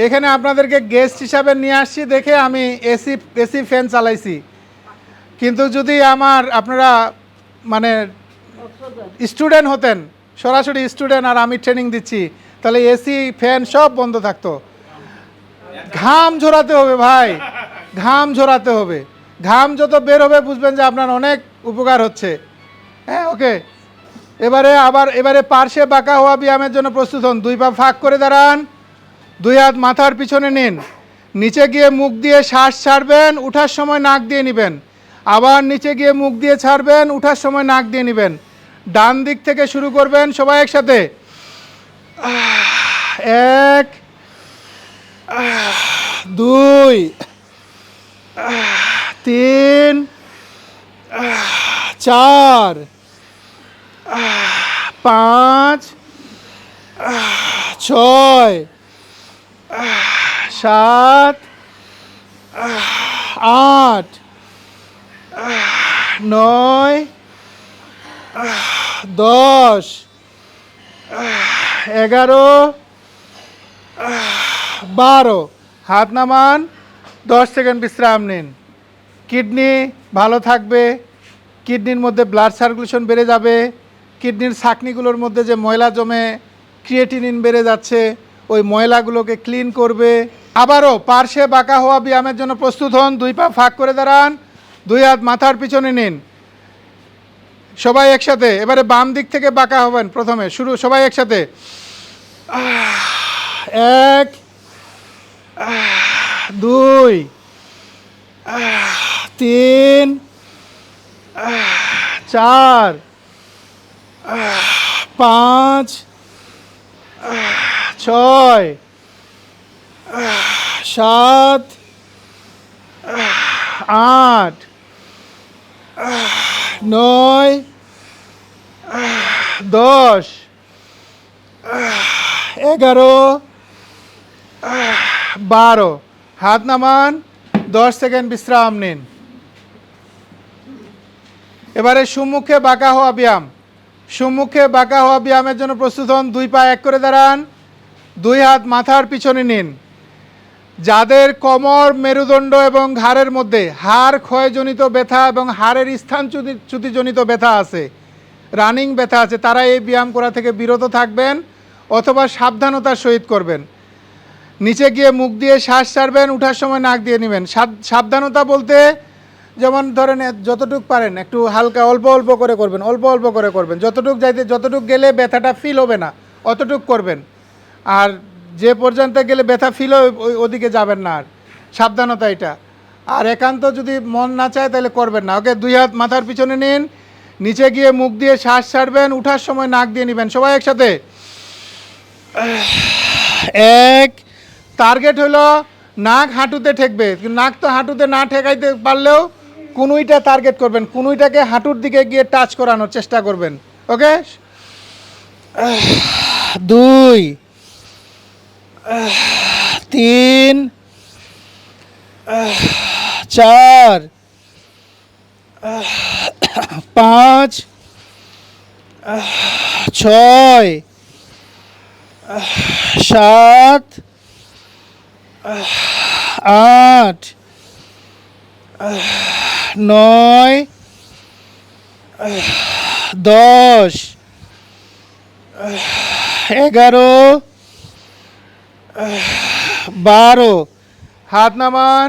এখানে আপনাদেরকে গেস্ট হিসাবে নিয়ে আসছি দেখে আমি এসি ফ্যান চালাইছি, কিন্তু যদি আপনারা মানে স্টুডেন্ট হতেন, সরাসরি স্টুডেন্ট, আর আমি ট্রেনিং দিচ্ছি, তাহলে এসি ফ্যান সব বন্ধ থাকতো। ঘাম ঝরাতে হবে ভাই, ঘাম ঝরাতে হবে। ঘাম যত বের হবে বুঝবেন যে আপনার অনেক উপকার হচ্ছে। হ্যাঁ, ওকে। এবারে পার্শ্বে বাঁকা হওয়া ব্যায়ামের জন্য প্রস্তুত হন। 2 পা ফাঁক করে দাঁড়ান, 2 হাত মাথার পিছনে নিন, নিচে গিয়ে মুখ দিয়ে শ্বাস ছাড়বেন, উঠার সময় নাক দিয়ে নেবেন। আবার নিচে গিয়ে মুখ দিয়ে ছাড়বেন, উঠার সময় নাক দিয়ে নেবেন। ডান দিক থেকে শুরু করবেন, সবাই একসাথে। 1 2 3 4 5 6 7 8 9 10 11 12। হাত নামান, 10 সেকেন্ড বিশ্রাম নিন। কিডনি ভালো থাকবে, কিডনির মধ্যে ব্লাড সার্কুলেশন বেড়ে যাবে, কিডনির ছাকনিগুলোর মধ্যে যে ময়লা জমে ক্রিয়েটিনিন বেড়ে যাচ্ছে, ওই ময়লাগুলোকে ক্লিন করবে। আবারও পার্শ্বে বাঁকা হওয়া ব্যায়ামের জন্য প্রস্তুত হন। 2 পা ফাঁক করে দাঁড়ান, 2 হাত মাথার পিছনে নিন, সবাই একসাথে। এবারে বাম দিক থেকে বাঁকা হবেন প্রথমে, শুরু, সবাই একসাথে। 1 2 3 4 5 6 7 8 9 10 11 12। হাত নামান, 10 সেকেন্ড বিশ্রাম নিন। এবারে সম্মুখে বাঁকা হওয়া ব্যায়াম। সম্মুখে বাঁকা হওয়া ব্যায়ামের জন্য প্রস্তুত হন। 2 পা এক করে দাঁড়ান, 2 হাত মাথার পিছনে নিন। যাদের কোমর, মেরুদণ্ড এবং ঘাড়ের মধ্যে হাড় ক্ষয়জনিত ব্যথা এবং হাড়ের স্থানচ্যুতিজনিত ব্যথা আছে, রানিং ব্যথা আছে, তারা এই ব্যায়াম করা থেকে বিরত থাকবেন অথবা সাবধানতার সহিত করবেন। নিচে গিয়ে মুখ দিয়ে শ্বাস ছাড়বেন, উঠার সময় নাক দিয়ে নেবেন। সাবধানতা বলতে, যেমন ধরেন যতটুক পারেন একটু হালকা অল্প অল্প করে করবেন, অল্প অল্প করে করবেন। যতটুক গেলে ব্যথাটা ফিল হবে না অতটুক করবেন, আর যে পর্যন্ত গেলে ব্যথা ফিল হয় ওদিকে যাবেন না। আর সাবধানতা এটা। আর একান্ত যদি মন না চায় তাহলে করবেন না। ওকে, 2 হাত মাথার পিছনে নিন, নিচে গিয়ে মুখ দিয়ে শ্বাস ছাড়বেন, উঠার সময় নাক দিয়ে নেবেন, সবাই একসাথে। 1। টার্গেট হলো নাক হাঁটুতে ঠেকবে, নাক তো হাঁটুতে না ঠেকাইতে পারলেও কুনুইটা টার্গেট করবেন, কুনুইটাকে হাঁটুর দিকে গিয়ে টাচ করানোর চেষ্টা করবেন। ওকে, 2 3 4 5 6 7 8 9 10 11 12। হাত নামান,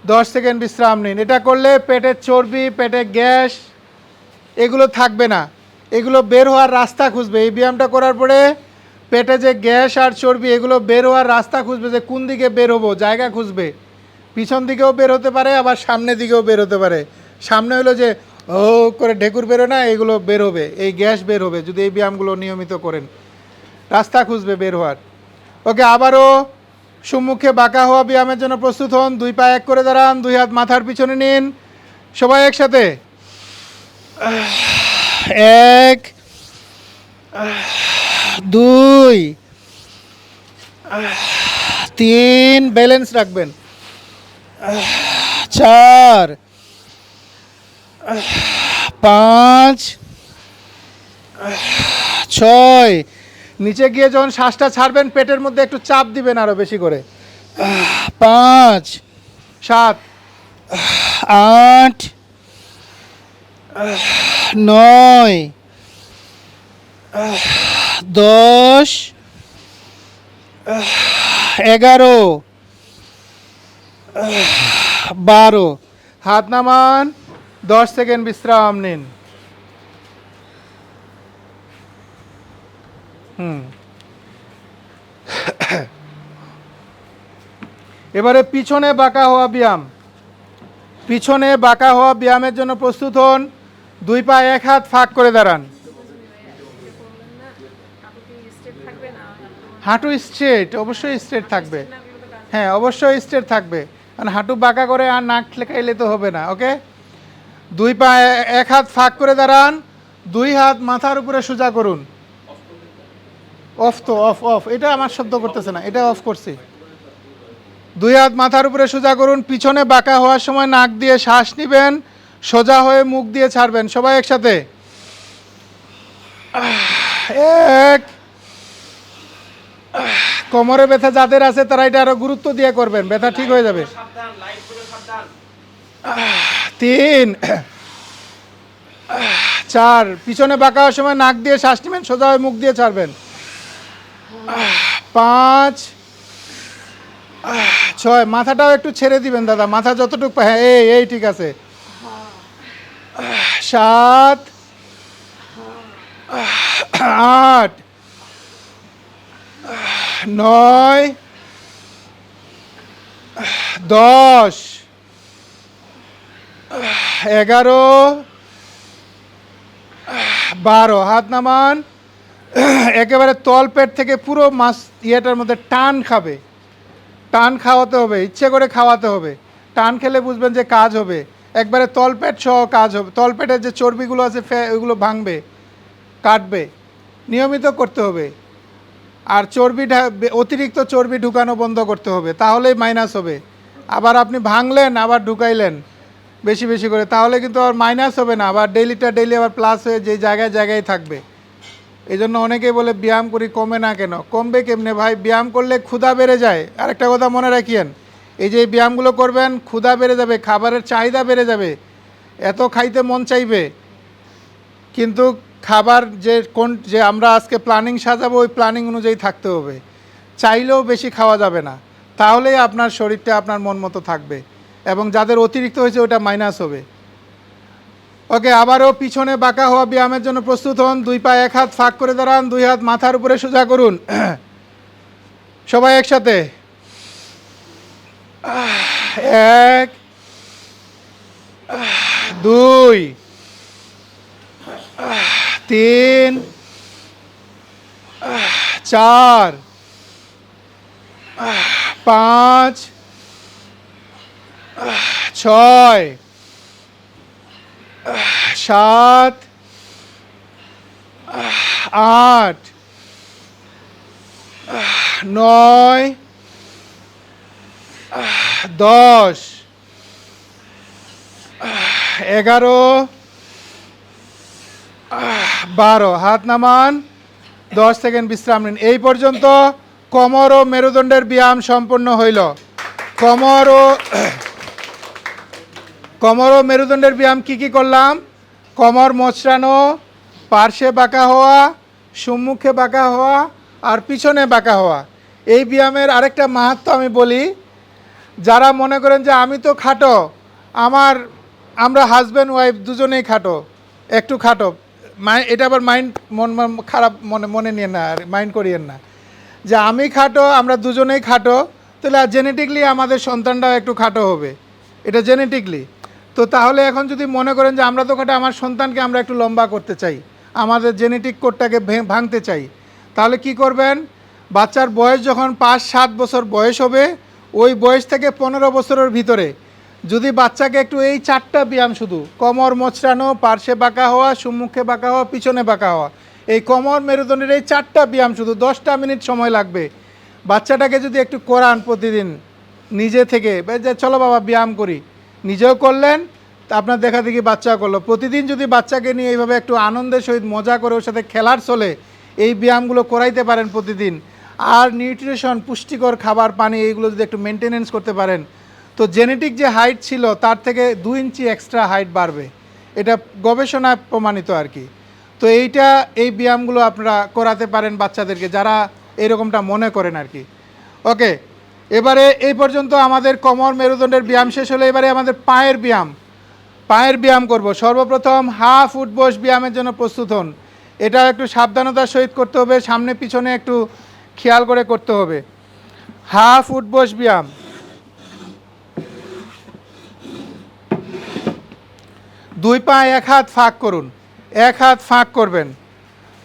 10 সেকেন্ড বিশ্রাম নিন। এটা করলে পেটের চর্বি, পেটে গ্যাস এগুলো থাকবে না, এগুলো বের হওয়ার রাস্তা খুঁজবে। এই ব্যায়ামটা করার পরে পেটে যে গ্যাস আর চর্বি এগুলো বের হওয়ার রাস্তা খুঁজবে, যে কোন দিকে বের হবো জায়গা খুঁজবে। পিছন দিকেও বের হতে পারে, আবার সামনের দিকেও বের হতে পারে। সামনে হলো যে ও করে ঢেকুর বেরো না, এগুলো বের হবে, এই গ্যাস বের হবে যদি এই ব্যায়ামগুলো নিয়মিত করেন, রাস্তা খুঁজবে বের হওয়ার। ওকে, আবারও সম্মুখে বাঁকা হওয়া ব্যায়ামের জন্য প্রস্তুত হন। 2 পা এক করে দাঁড়ান, 2 হাত মাথার পিছনে নিন, সবাই একসাথে। এক, দুই, তিন, ব্যালেন্স রাখবেন, চার, পাঁচ, ছয়, নিচে গিয়ে যখন শ্বাসটা ছাড়বেন পেটের মধ্যে একটু চাপ দিবেন আরো বেশি করে, পাঁচ, সাত, আট, নয়, দশ, 11, 12, হাত নামান, 10 সেকেন্ড বিশ্রাম নিন। এবারে পিছনে বাঁকা হওয়া ব্যায়াম। পিছনে বাঁকা হওয়া ব্যায়ামের জন্য প্রস্তুত হন। দুই পা এক হাত ফাঁক করে দাঁড়ান। হাঁটু স্ট্রেট, অবশ্যই স্ট্রেট থাকবে। হ্যাঁ, অবশ্যই স্ট্রেট থাকবে, কারণ হাঁটু বাঁকা করে আর নাক ঠেকাইলে তো হবে না। ওকে, দুই পা এক হাত ফাঁক করে দাঁড়ান, দুই হাত মাথার উপরে সোজা করুন। অফ তো, অফ অফ, এটা আমার শব্দ করতেছে না, এটা অফ করছি। দুই হাত মাথার উপরে সোজা করুন। পিছনে বাঁকা হওয়ার সময় নাক দিয়ে শ্বাস নেবেন, সোজা হয়ে মুখ দিয়ে ছাড়বেন। সবাই একসাথে, এক। কোমরে ব্যথা যাদের আছে তারা এটা আরো গুরুত্ব দিয়ে করবেন, ব্যথা ঠিক হয়ে যাবে। তিন, চার, পিছনে বাঁকা হওয়ার সময় নাক দিয়ে শ্বাস নেবেন, সোজা হয়ে মুখ দিয়ে ছাড়বেন। পাঁচ, ছয়, মাথাটাও একটু ছেড়ে দিবেন দাদা, মাথা যতটুকু, হ্যাঁ এই ঠিক আছে। সাত, আট, নয়, 10, 11, 12, হাত নামান। একেবারে তল পেট থেকে পুরো মাছ ইয়েটার মধ্যে টান খাবে, টান খাওয়াতে হবে, ইচ্ছে করে খাওয়াতে হবে। টান খেলে বুঝবেন যে কাজ হবে। একবারে তলপেট সহ কাজ হবে, তলপেটের যে চর্বিগুলো আছে ওইগুলো ভাঙবে, কাটবে, নিয়মিত করতে হবে। আর চর্বি, অতিরিক্ত চর্বি ঢুকানো বন্ধ করতে হবে, তাহলেই মাইনাস হবে। আবার আপনি ভাঙলেন আবার ঢুকাইলেন বেশি বেশি করে, তাহলে কিন্তু আর মাইনাস হবে না, আবার ডেইলিটা ডেইলি আবার প্লাস হয়ে যে জায়গায় জায়গায় থাকবে। এই জন্য অনেকেই বলে ব্যায়াম করি কমে না কেন, কমবে কেমনে ভাই? ব্যায়াম করলে ক্ষুধা বেড়ে যায়। আরেকটা কথা মনে রাখিয়েন, এই যে ব্যায়ামগুলো করবেন ক্ষুধা বেড়ে যাবে, খাবারের চাহিদা বেড়ে যাবে, এত খাইতে মন চাইবে, কিন্তু খাবার যে আমরা আজকে প্ল্যানিং সাজাবো ওই প্ল্যানিং অনুযায়ী থাকতে হবে। চাইলেও বেশি খাওয়া যাবে না, তাহলেই আপনার শরীরটা আপনার মন মতো থাকবে, এবং যাদের অতিরিক্ত হয়েছে ওটা মাইনাস হবে। ওকে, আবারও পিছনে বাঁকা হওয়া ব্যায়ামের জন্য প্রস্তুত হন। দুই পা এক হাত ফাঁক করে দাঁড়ান, দুই হাত মাথার উপরে সোজা করুন। সবাই একসাথে, এক, দুই, তিন, চার, পাঁচ, ছয়, সাত, আট, নয়, 10, 11, 12, হাত নামান, 10 সেকেন্ড বিশ্রাম নিন। এই পর্যন্ত কোমর ও মেরুদণ্ডের ব্যায়াম সম্পন্ন হইল। কোমর ও মেরুদণ্ডের ব্যায়াম কি কি করলাম? কোমর মোচড়ানো, পার্শ্বে বাঁকা হওয়া, সম্মুখে বাঁকা হওয়া, আর পিছনে বাঁকা হওয়া। এই ব্যায়ামের আরেকটা মাহাত্ম্য আমি বলি, যারা মনে করেন যে আমি তো খাটো, আমরা হাজব্যান্ড ওয়াইফ দুজনেই খাটো, একটু খাটো, এটা আবার মন খারাপ মনে নিয়ে না, আর মাইন্ড করিয়েন না যে আমি খাটো, আমরা দুজনেই খাটো, তাহলে জেনেটিকলি আমাদের সন্তানটাও একটু খাটো হবে, এটা জেনেটিকলি। তো তাহলে এখন যদি মনে করেন যে আমরা তো খাটো, আমার সন্তানকে আমরা একটু লম্বা করতে চাই, আমাদের জেনেটিক কোডটাকে ভাঙতে চাই, তাহলে কি করবেন? বাচ্চার বয়স যখন 5-7 বছর বয়স হবে, ওই বয়স থেকে 15 বছরের ভিতরে যদি বাচ্চাকে একটু এই 4টা ব্যায়াম শুধু কোমর মোচড়ানো, পার্শ্বে বাঁকা হওয়া, সম্মুখে বাঁকা হওয়া, পিছনে বাঁকা হওয়া, এই কোমর মেরুদণ্ডের এই 4টা ব্যায়াম শুধু 10টা মিনিট সময় লাগবে। বাচ্চাটাকে যদি একটু করান প্রতিদিন নিজে থেকে, যে চলো বাবা ব্যায়াম করি, নিজেও করলেন, তা আপনার দেখা দেখি বাচ্চা করলো। প্রতিদিন যদি বাচ্চাকে নিয়ে এইভাবে একটু আনন্দের সহিত মজা করে ওর সাথে খেলার চলে এই ব্যায়ামগুলো করাইতে পারেন প্রতিদিন, আর নিউট্রিশন পুষ্টিকর খাবার পানি এইগুলো যদি একটু মেনটেনেন্স করতে পারেন, তো জেনেটিক যে হাইট ছিল তার থেকে 2 ইঞ্চি এক্সট্রা হাইট বাড়বে। এটা গবেষণায় প্রমাণিত আর কি। তো এই ব্যায়ামগুলো আপনারা করাতে পারেন বাচ্চাদেরকে, যারা এরকমটা মনে করেন আর কি। ওকে, এবারে এই পর্যন্ত আমাদের কোমর মেরুদণ্ডের ব্যায়াম শেষ হলে এবারে আমাদের পায়ের ব্যায়াম করব। সর্বপ্রথম হাফ উঠবস ব্যায়ামের জন্য প্রস্তুত হন। এটা একটু সাবধানতার সহিত করতে হবে, সামনে পিছনে একটু খেয়াল করে করতে হবে। হাফ উঠবস ব্যায়াম। দুই পা এক হাত ফাঁক করুন, এক হাত ফাঁক করবেন,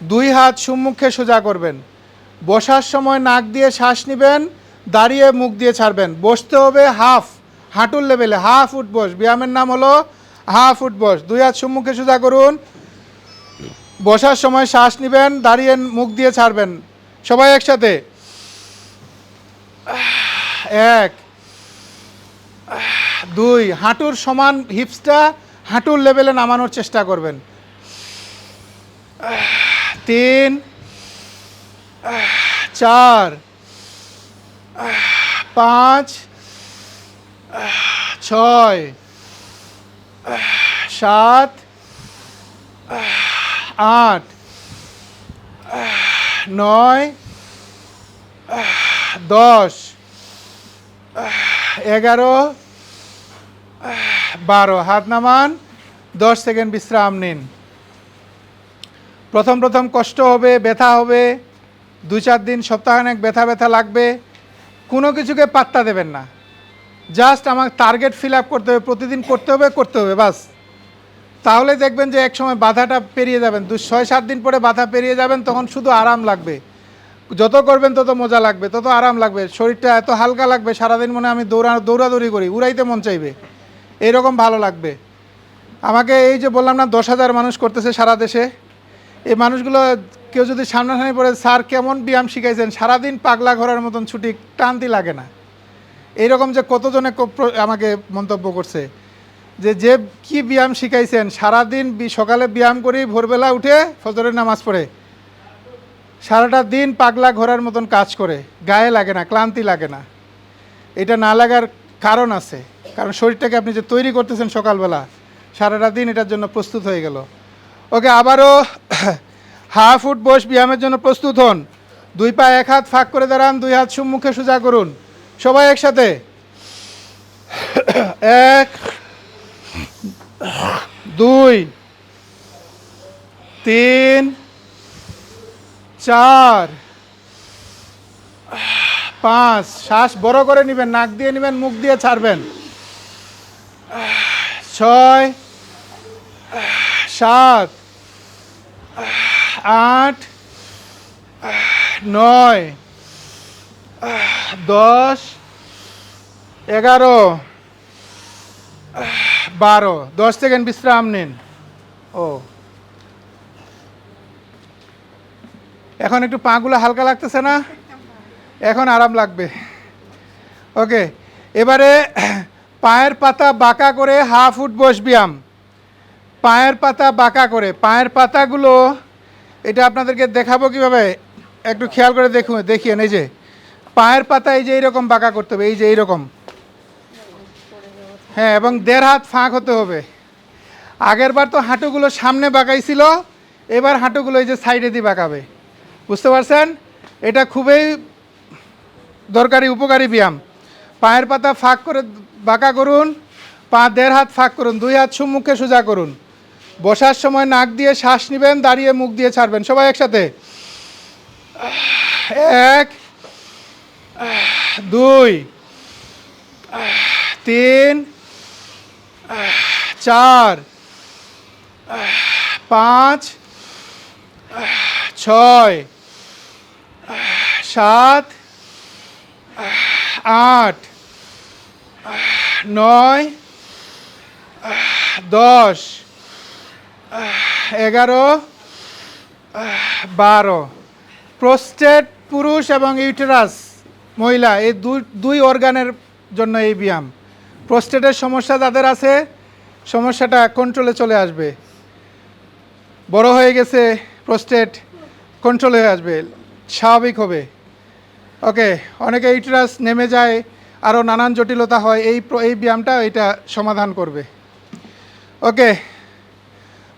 2 হাত সম্মুখে সোজা করবেন। বসার সময় নাক দিয়ে শ্বাস নেবেন, দাঁড়িয়ে মুখ দিয়ে ছাড়বেন। বসতে হবে হাঁটুর লেভেলে, হাফ উঠবস। ব্যায়ামের নাম হলো হাফ উঠবস। 2 হাত সম্মুখে সোজা করুন, বসার সময় শ্বাস নেবেন, দাঁড়িয়ে মুখ দিয়ে ছাড়বেন। সবাই একসাথে, 1 2, হাঁটুর সমান হিপসটা হাঁটুর লেভেলে নামানোর চেষ্টা করবেন। 3 4 5 6 7 8 9 10 11 12। হাত নামান, 10 সেকেন্ড বিশ্রাম নিন। প্রথম কষ্ট হবে, ব্যথা হবে, 2-4 দিন সপ্তাহখানেক ব্যথা লাগবে। কোনো কিছুকে পাত্তা দেবেন না, জাস্ট আমার টার্গেট ফিল আপ করতে হবে, প্রতিদিন করতে হবে বাস। তাহলে দেখবেন যে এক সময় বাধাটা পেরিয়ে যাবেন। 6-7 দিন পরে বাধা পেরিয়ে যাবেন, তখন শুধু আরাম লাগবে। যত করবেন তত মজা লাগবে, তত আরাম লাগবে, শরীরটা এত হালকা লাগবে, সারাদিন মনে আমি দৌড়াদৌড়ি করি, উড়াইতে মন চাইবে, এইরকম ভালো লাগবে। আমাকে এই যে বললাম না 10,000 মানুষ করতেছে সারা দেশে, এই মানুষগুলো কেউ যদি সামনাসামনি পড়ে, স্যার কেমন ব্যায়াম শিখাইছেন, সারাদিন পাগলা ঘোরার মতন ছুটি, টানতি লাগে না, এইরকম যে কতজনে আমাকে মন্তব্য করছে যে কি ব্যায়াম শিখাইছেন, সারাদিন সকালে ব্যায়াম করি, ভোরবেলা উঠে ফজরের নামাজ পড়ে সারাটা দিন পাগলা ঘোরার মতন কাজ করে, গায়ে লাগে না, ক্লান্তি লাগে না। এটা না লাগার কারণ আছে, কারণ শরীরটাকে আপনি যে তৈরি করতেছেন সকালবেলা, সারাটা দিন এটার জন্য প্রস্তুত হয়ে গেল। ওকে, আবারও হাফ উঠ বস ব্যায়ামের জন্য প্রস্তুত হন। 2 পা এক হাত ফাঁক করে দাঁড়ান, 2 হাত সম্মুখে সোজা করুন। সবাই একসাথে, 1 2 3 4 5। শ্বাস বড় করে নেবেন, নাক দিয়ে নেবেন, মুখ দিয়ে ছাড়বেন। 6 7 8 9 10 11 12। 10 সেকেন্ড বিশ্রাম নিন। এখন একটু পাগুলো হালকা লাগতেছে না? এখন আরাম লাগবে। ওকে, এবারে পায়ের পাতা বাঁকা করে হাফ উঠ বস ব্যায়াম। পায়ের পাতা বাঁকা করে, পায়ের পাতাগুলো এটা আপনাদেরকে দেখাবো কিভাবে, একটু খেয়াল করে দেখিয়ে। এই যে পায়ের পাতা এই যে এইরকম বাঁকা করতে হবে, এই যে এইরকম, হ্যাঁ, এবং 1.5 হাত ফাঁক হতে হবে। আগের বার তো হাঁটুগুলো সামনে বাঁকাইছিল, এবার হাঁটুগুলো এই যে সাইডে দিয়ে বাঁকাবে। বুঝতে পারছেন? এটা খুবই দরকারি, উপকারী ব্যায়াম। পায়ের পাতা ফাঁক করে বাঁকা করুন, পা 1.5 হাত ফাঁক করুন, 2 হাত সম্মুখে সোজা করুন। বসার সময় নাক দিয়ে শ্বাস নেবেন, দাঁড়িয়ে মুখ দিয়ে ছাড়বেন। সবাই একসাথে, 1 2 3 4 5 6 7 8 9 10, 11, 12। প্রোস্টেট পুরুষ এবং ইউটেরাস মহিলা এই দুই অর্গানের জন্য এই ব্যায়াম। প্রোস্টেটের সমস্যা যাদের আছে সমস্যাটা কন্ট্রোলে চলে আসবে। বড় হয়ে গেছে প্রোস্টেট, কন্ট্রোলে আসবে, স্বাভাবিক হবে। ওকে, অনেকে ইউটেরাস নেমে যায়, আরও নানান জটিলতা হয়, এই ব্যায়ামটা এটা সমাধান করবে। ওকে,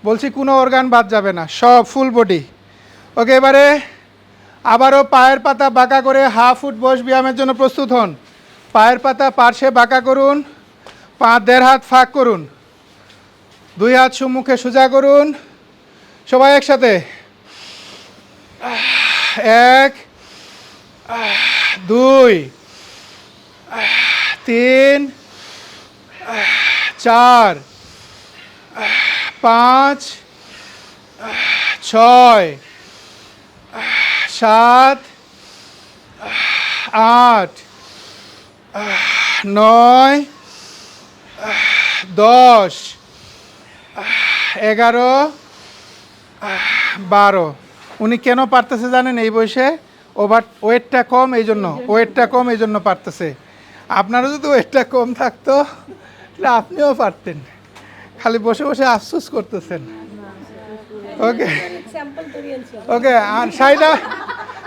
বলছি কোনো অর্গান বাদ যাবে না, সব ফুল বডি। ওকে, এবারে আবারও পায়ের পাতা বাঁকা করে হাফ ফুট বস ব্যায়ামের জন্য প্রস্তুত হন। পায়ের পাতা পার্শ্বে বাঁকা করুন, পা 1.5 হাত ফাঁক করুন, 2 হাত সম্মুখে সোজা করুন। সবাই একসাথে 1, 2, 3, 4, 5, 6, 7, 8, 9, 10, 11, 12। উনি কেন পারতেছে জানেন? এই বয়সে ওয়েটটা কম, এই জন্য পারতেছে। আপনারও যদি ওয়েটটা কম থাকতো তাহলে আপনিও পারতেন, খালি বসে বসে আফসোস করতেছেন। ওকে ওকে, আর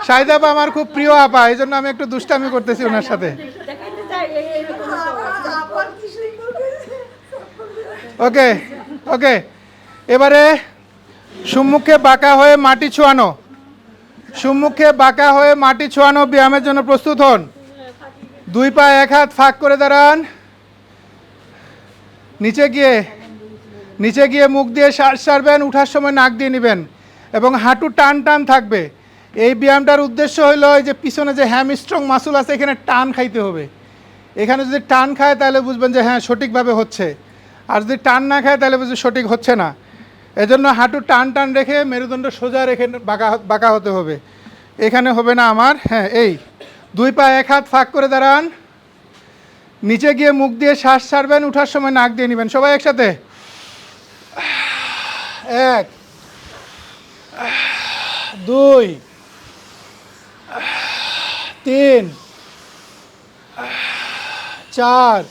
শাহিদা আপা আমার খুব প্রিয় আপা, এই জন্য আমি একটু দুষ্টামি করতেছি ওনার সাথে। ওকে ওকে, এবারে সম্মুখে বাঁকা হয়ে মাটি ছোঁয়ানো, ব্যায়ামের জন্য প্রস্তুত হন। 2 পা 1 হাত ফাঁক করে দাঁড়ান, নিচে গিয়ে মুখ দিয়ে শ্বাস ছাড়বেন, উঠার সময় নাক দিয়ে নেবেন এবং হাঁটু টান টান থাকবে। এই ব্যায়ামটার উদ্দেশ্য হলো এই যে পিছনে যে হ্যামস্ট্রং মাসুল আছে এখানে টান খাইতে হবে। এখানে যদি টান খায় তাহলে বুঝবেন যে হ্যাঁ সঠিকভাবে হচ্ছে, আর যদি টান না খায় তাহলে বুঝবেন সঠিক হচ্ছে না। এজন্য হাঁটু টান টান রেখে মেরুদণ্ড সোজা রেখে বাঁকা হতে হবে। এখানে হবে না আমার। হ্যাঁ, এই 2 পা 1 হাত ফাঁক করে দাঁড়ান, নিচে গিয়ে মুখ দিয়ে শ্বাস ছাড়বেন, উঠার সময় নাক দিয়ে নেবেন। সবাই একসাথে 1, 2, 3, 4,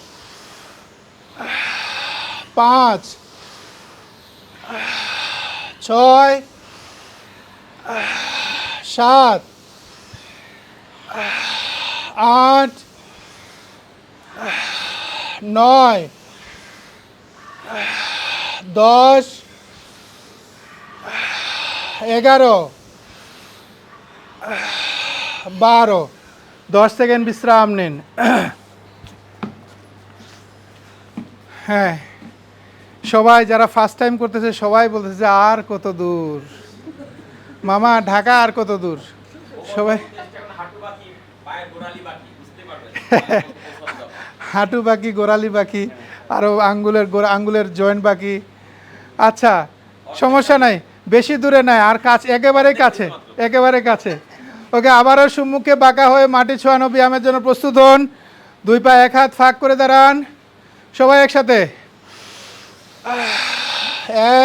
5, 6, 7, 8, 9, 10, 11, 12। 10 সেকেন্ড বিশ্রাম নিন। হ্যাঁ, সবাই যারা ফার্স্ট টাইম করতেছে সবাই বলতেছে যে আর কত দূর মামা, ঢাকা আর কত দূর। সবাই হাঁটু বাকি, গোড়ালি বাকি, আরও আঙ্গুলের জয়েন্ট বাকি। আচ্ছা, সমস্যা নাই, বেশি দূরে নাই, আর একেবারে কাছে। ওকে, আবারও সম্মুখে বাঁকা হয়ে মাটি ছোঁয়ানো ব্যায়ামের জন্য প্রস্তুত হন। 2 পা 1 হাত ফাঁক করে দাঁড়ান। সবাই একসাথে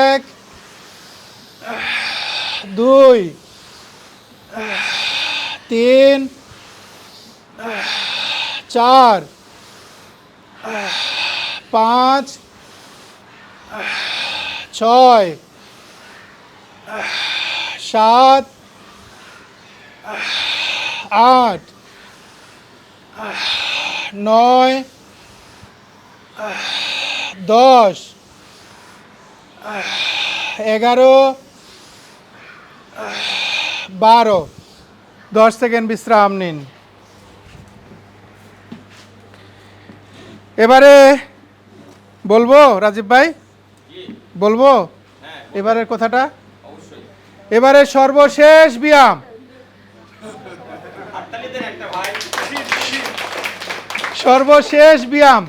1, 2, 3, 4, 5, 6, 7, 8, 9, 10, 11, 12। 10 সেকেন্ড বিশ্রাম নিন। এবারে বলবো রাজীব ভাই, বলবো এবারের কথাটা। এবারে সর্বশেষ ব্যায়াম,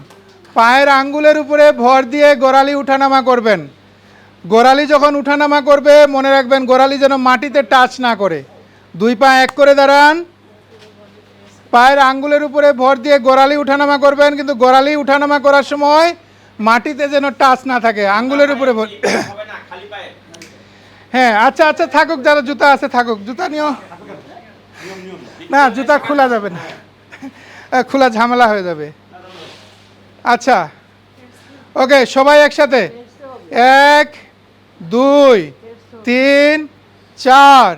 পায়ের আঙ্গুলের উপরে ভর দিয়ে গোড়ালি উঠানামা করবেন। গোড়ালি যখন উঠানামা করবে মনে রাখবেন গোড়ালি যেন মাটিতে টাচ না করে। 2 পা 1 করে দাঁড়ান, পায়ের আঙ্গুলের উপরে ভর দিয়ে গোড়ালি উঠানামা করবেন, কিন্তু গোড়ালি উঠানামা করার সময় মাটিতে যেন টাচ না থাকে, আঙ্গুলের উপরে হবে না, খালি পায়ে। হ্যাঁ আচ্ছা আচ্ছা থাকুক, যারা জুতা আছে থাকুক, জুতা নিও না, জুতা খোলা যাবে না, খোলা ঝামেলা হয়ে যাবে। আচ্ছা ওকে, সবাই একসাথে 1 2 3 4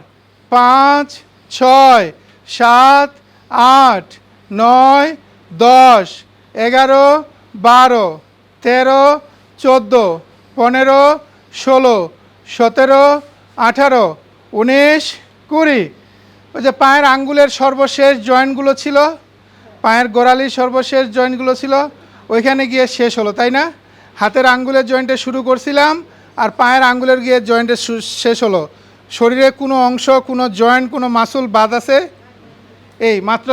5 6 7 8 9 10 11 12 13 14 15 16 17 18 19 20। ওই যে পায়ের আঙ্গুলের সর্বশেষ জয়েন্টগুলো ছিল, পায়ের গোড়ালির সর্বশেষ জয়েন্টগুলো ছিল, ওইখানে গিয়ে শেষ হলো, তাই না? হাতের আঙ্গুলের জয়েন্টে শুরু করছিলাম আর পায়ের আঙ্গুলের গিয়ে জয়েন্টে শেষ হলো। শরীরে কোনো অংশ, কোনো জয়েন্ট, কোনো মাসুল বাদ আছে? এই মাত্র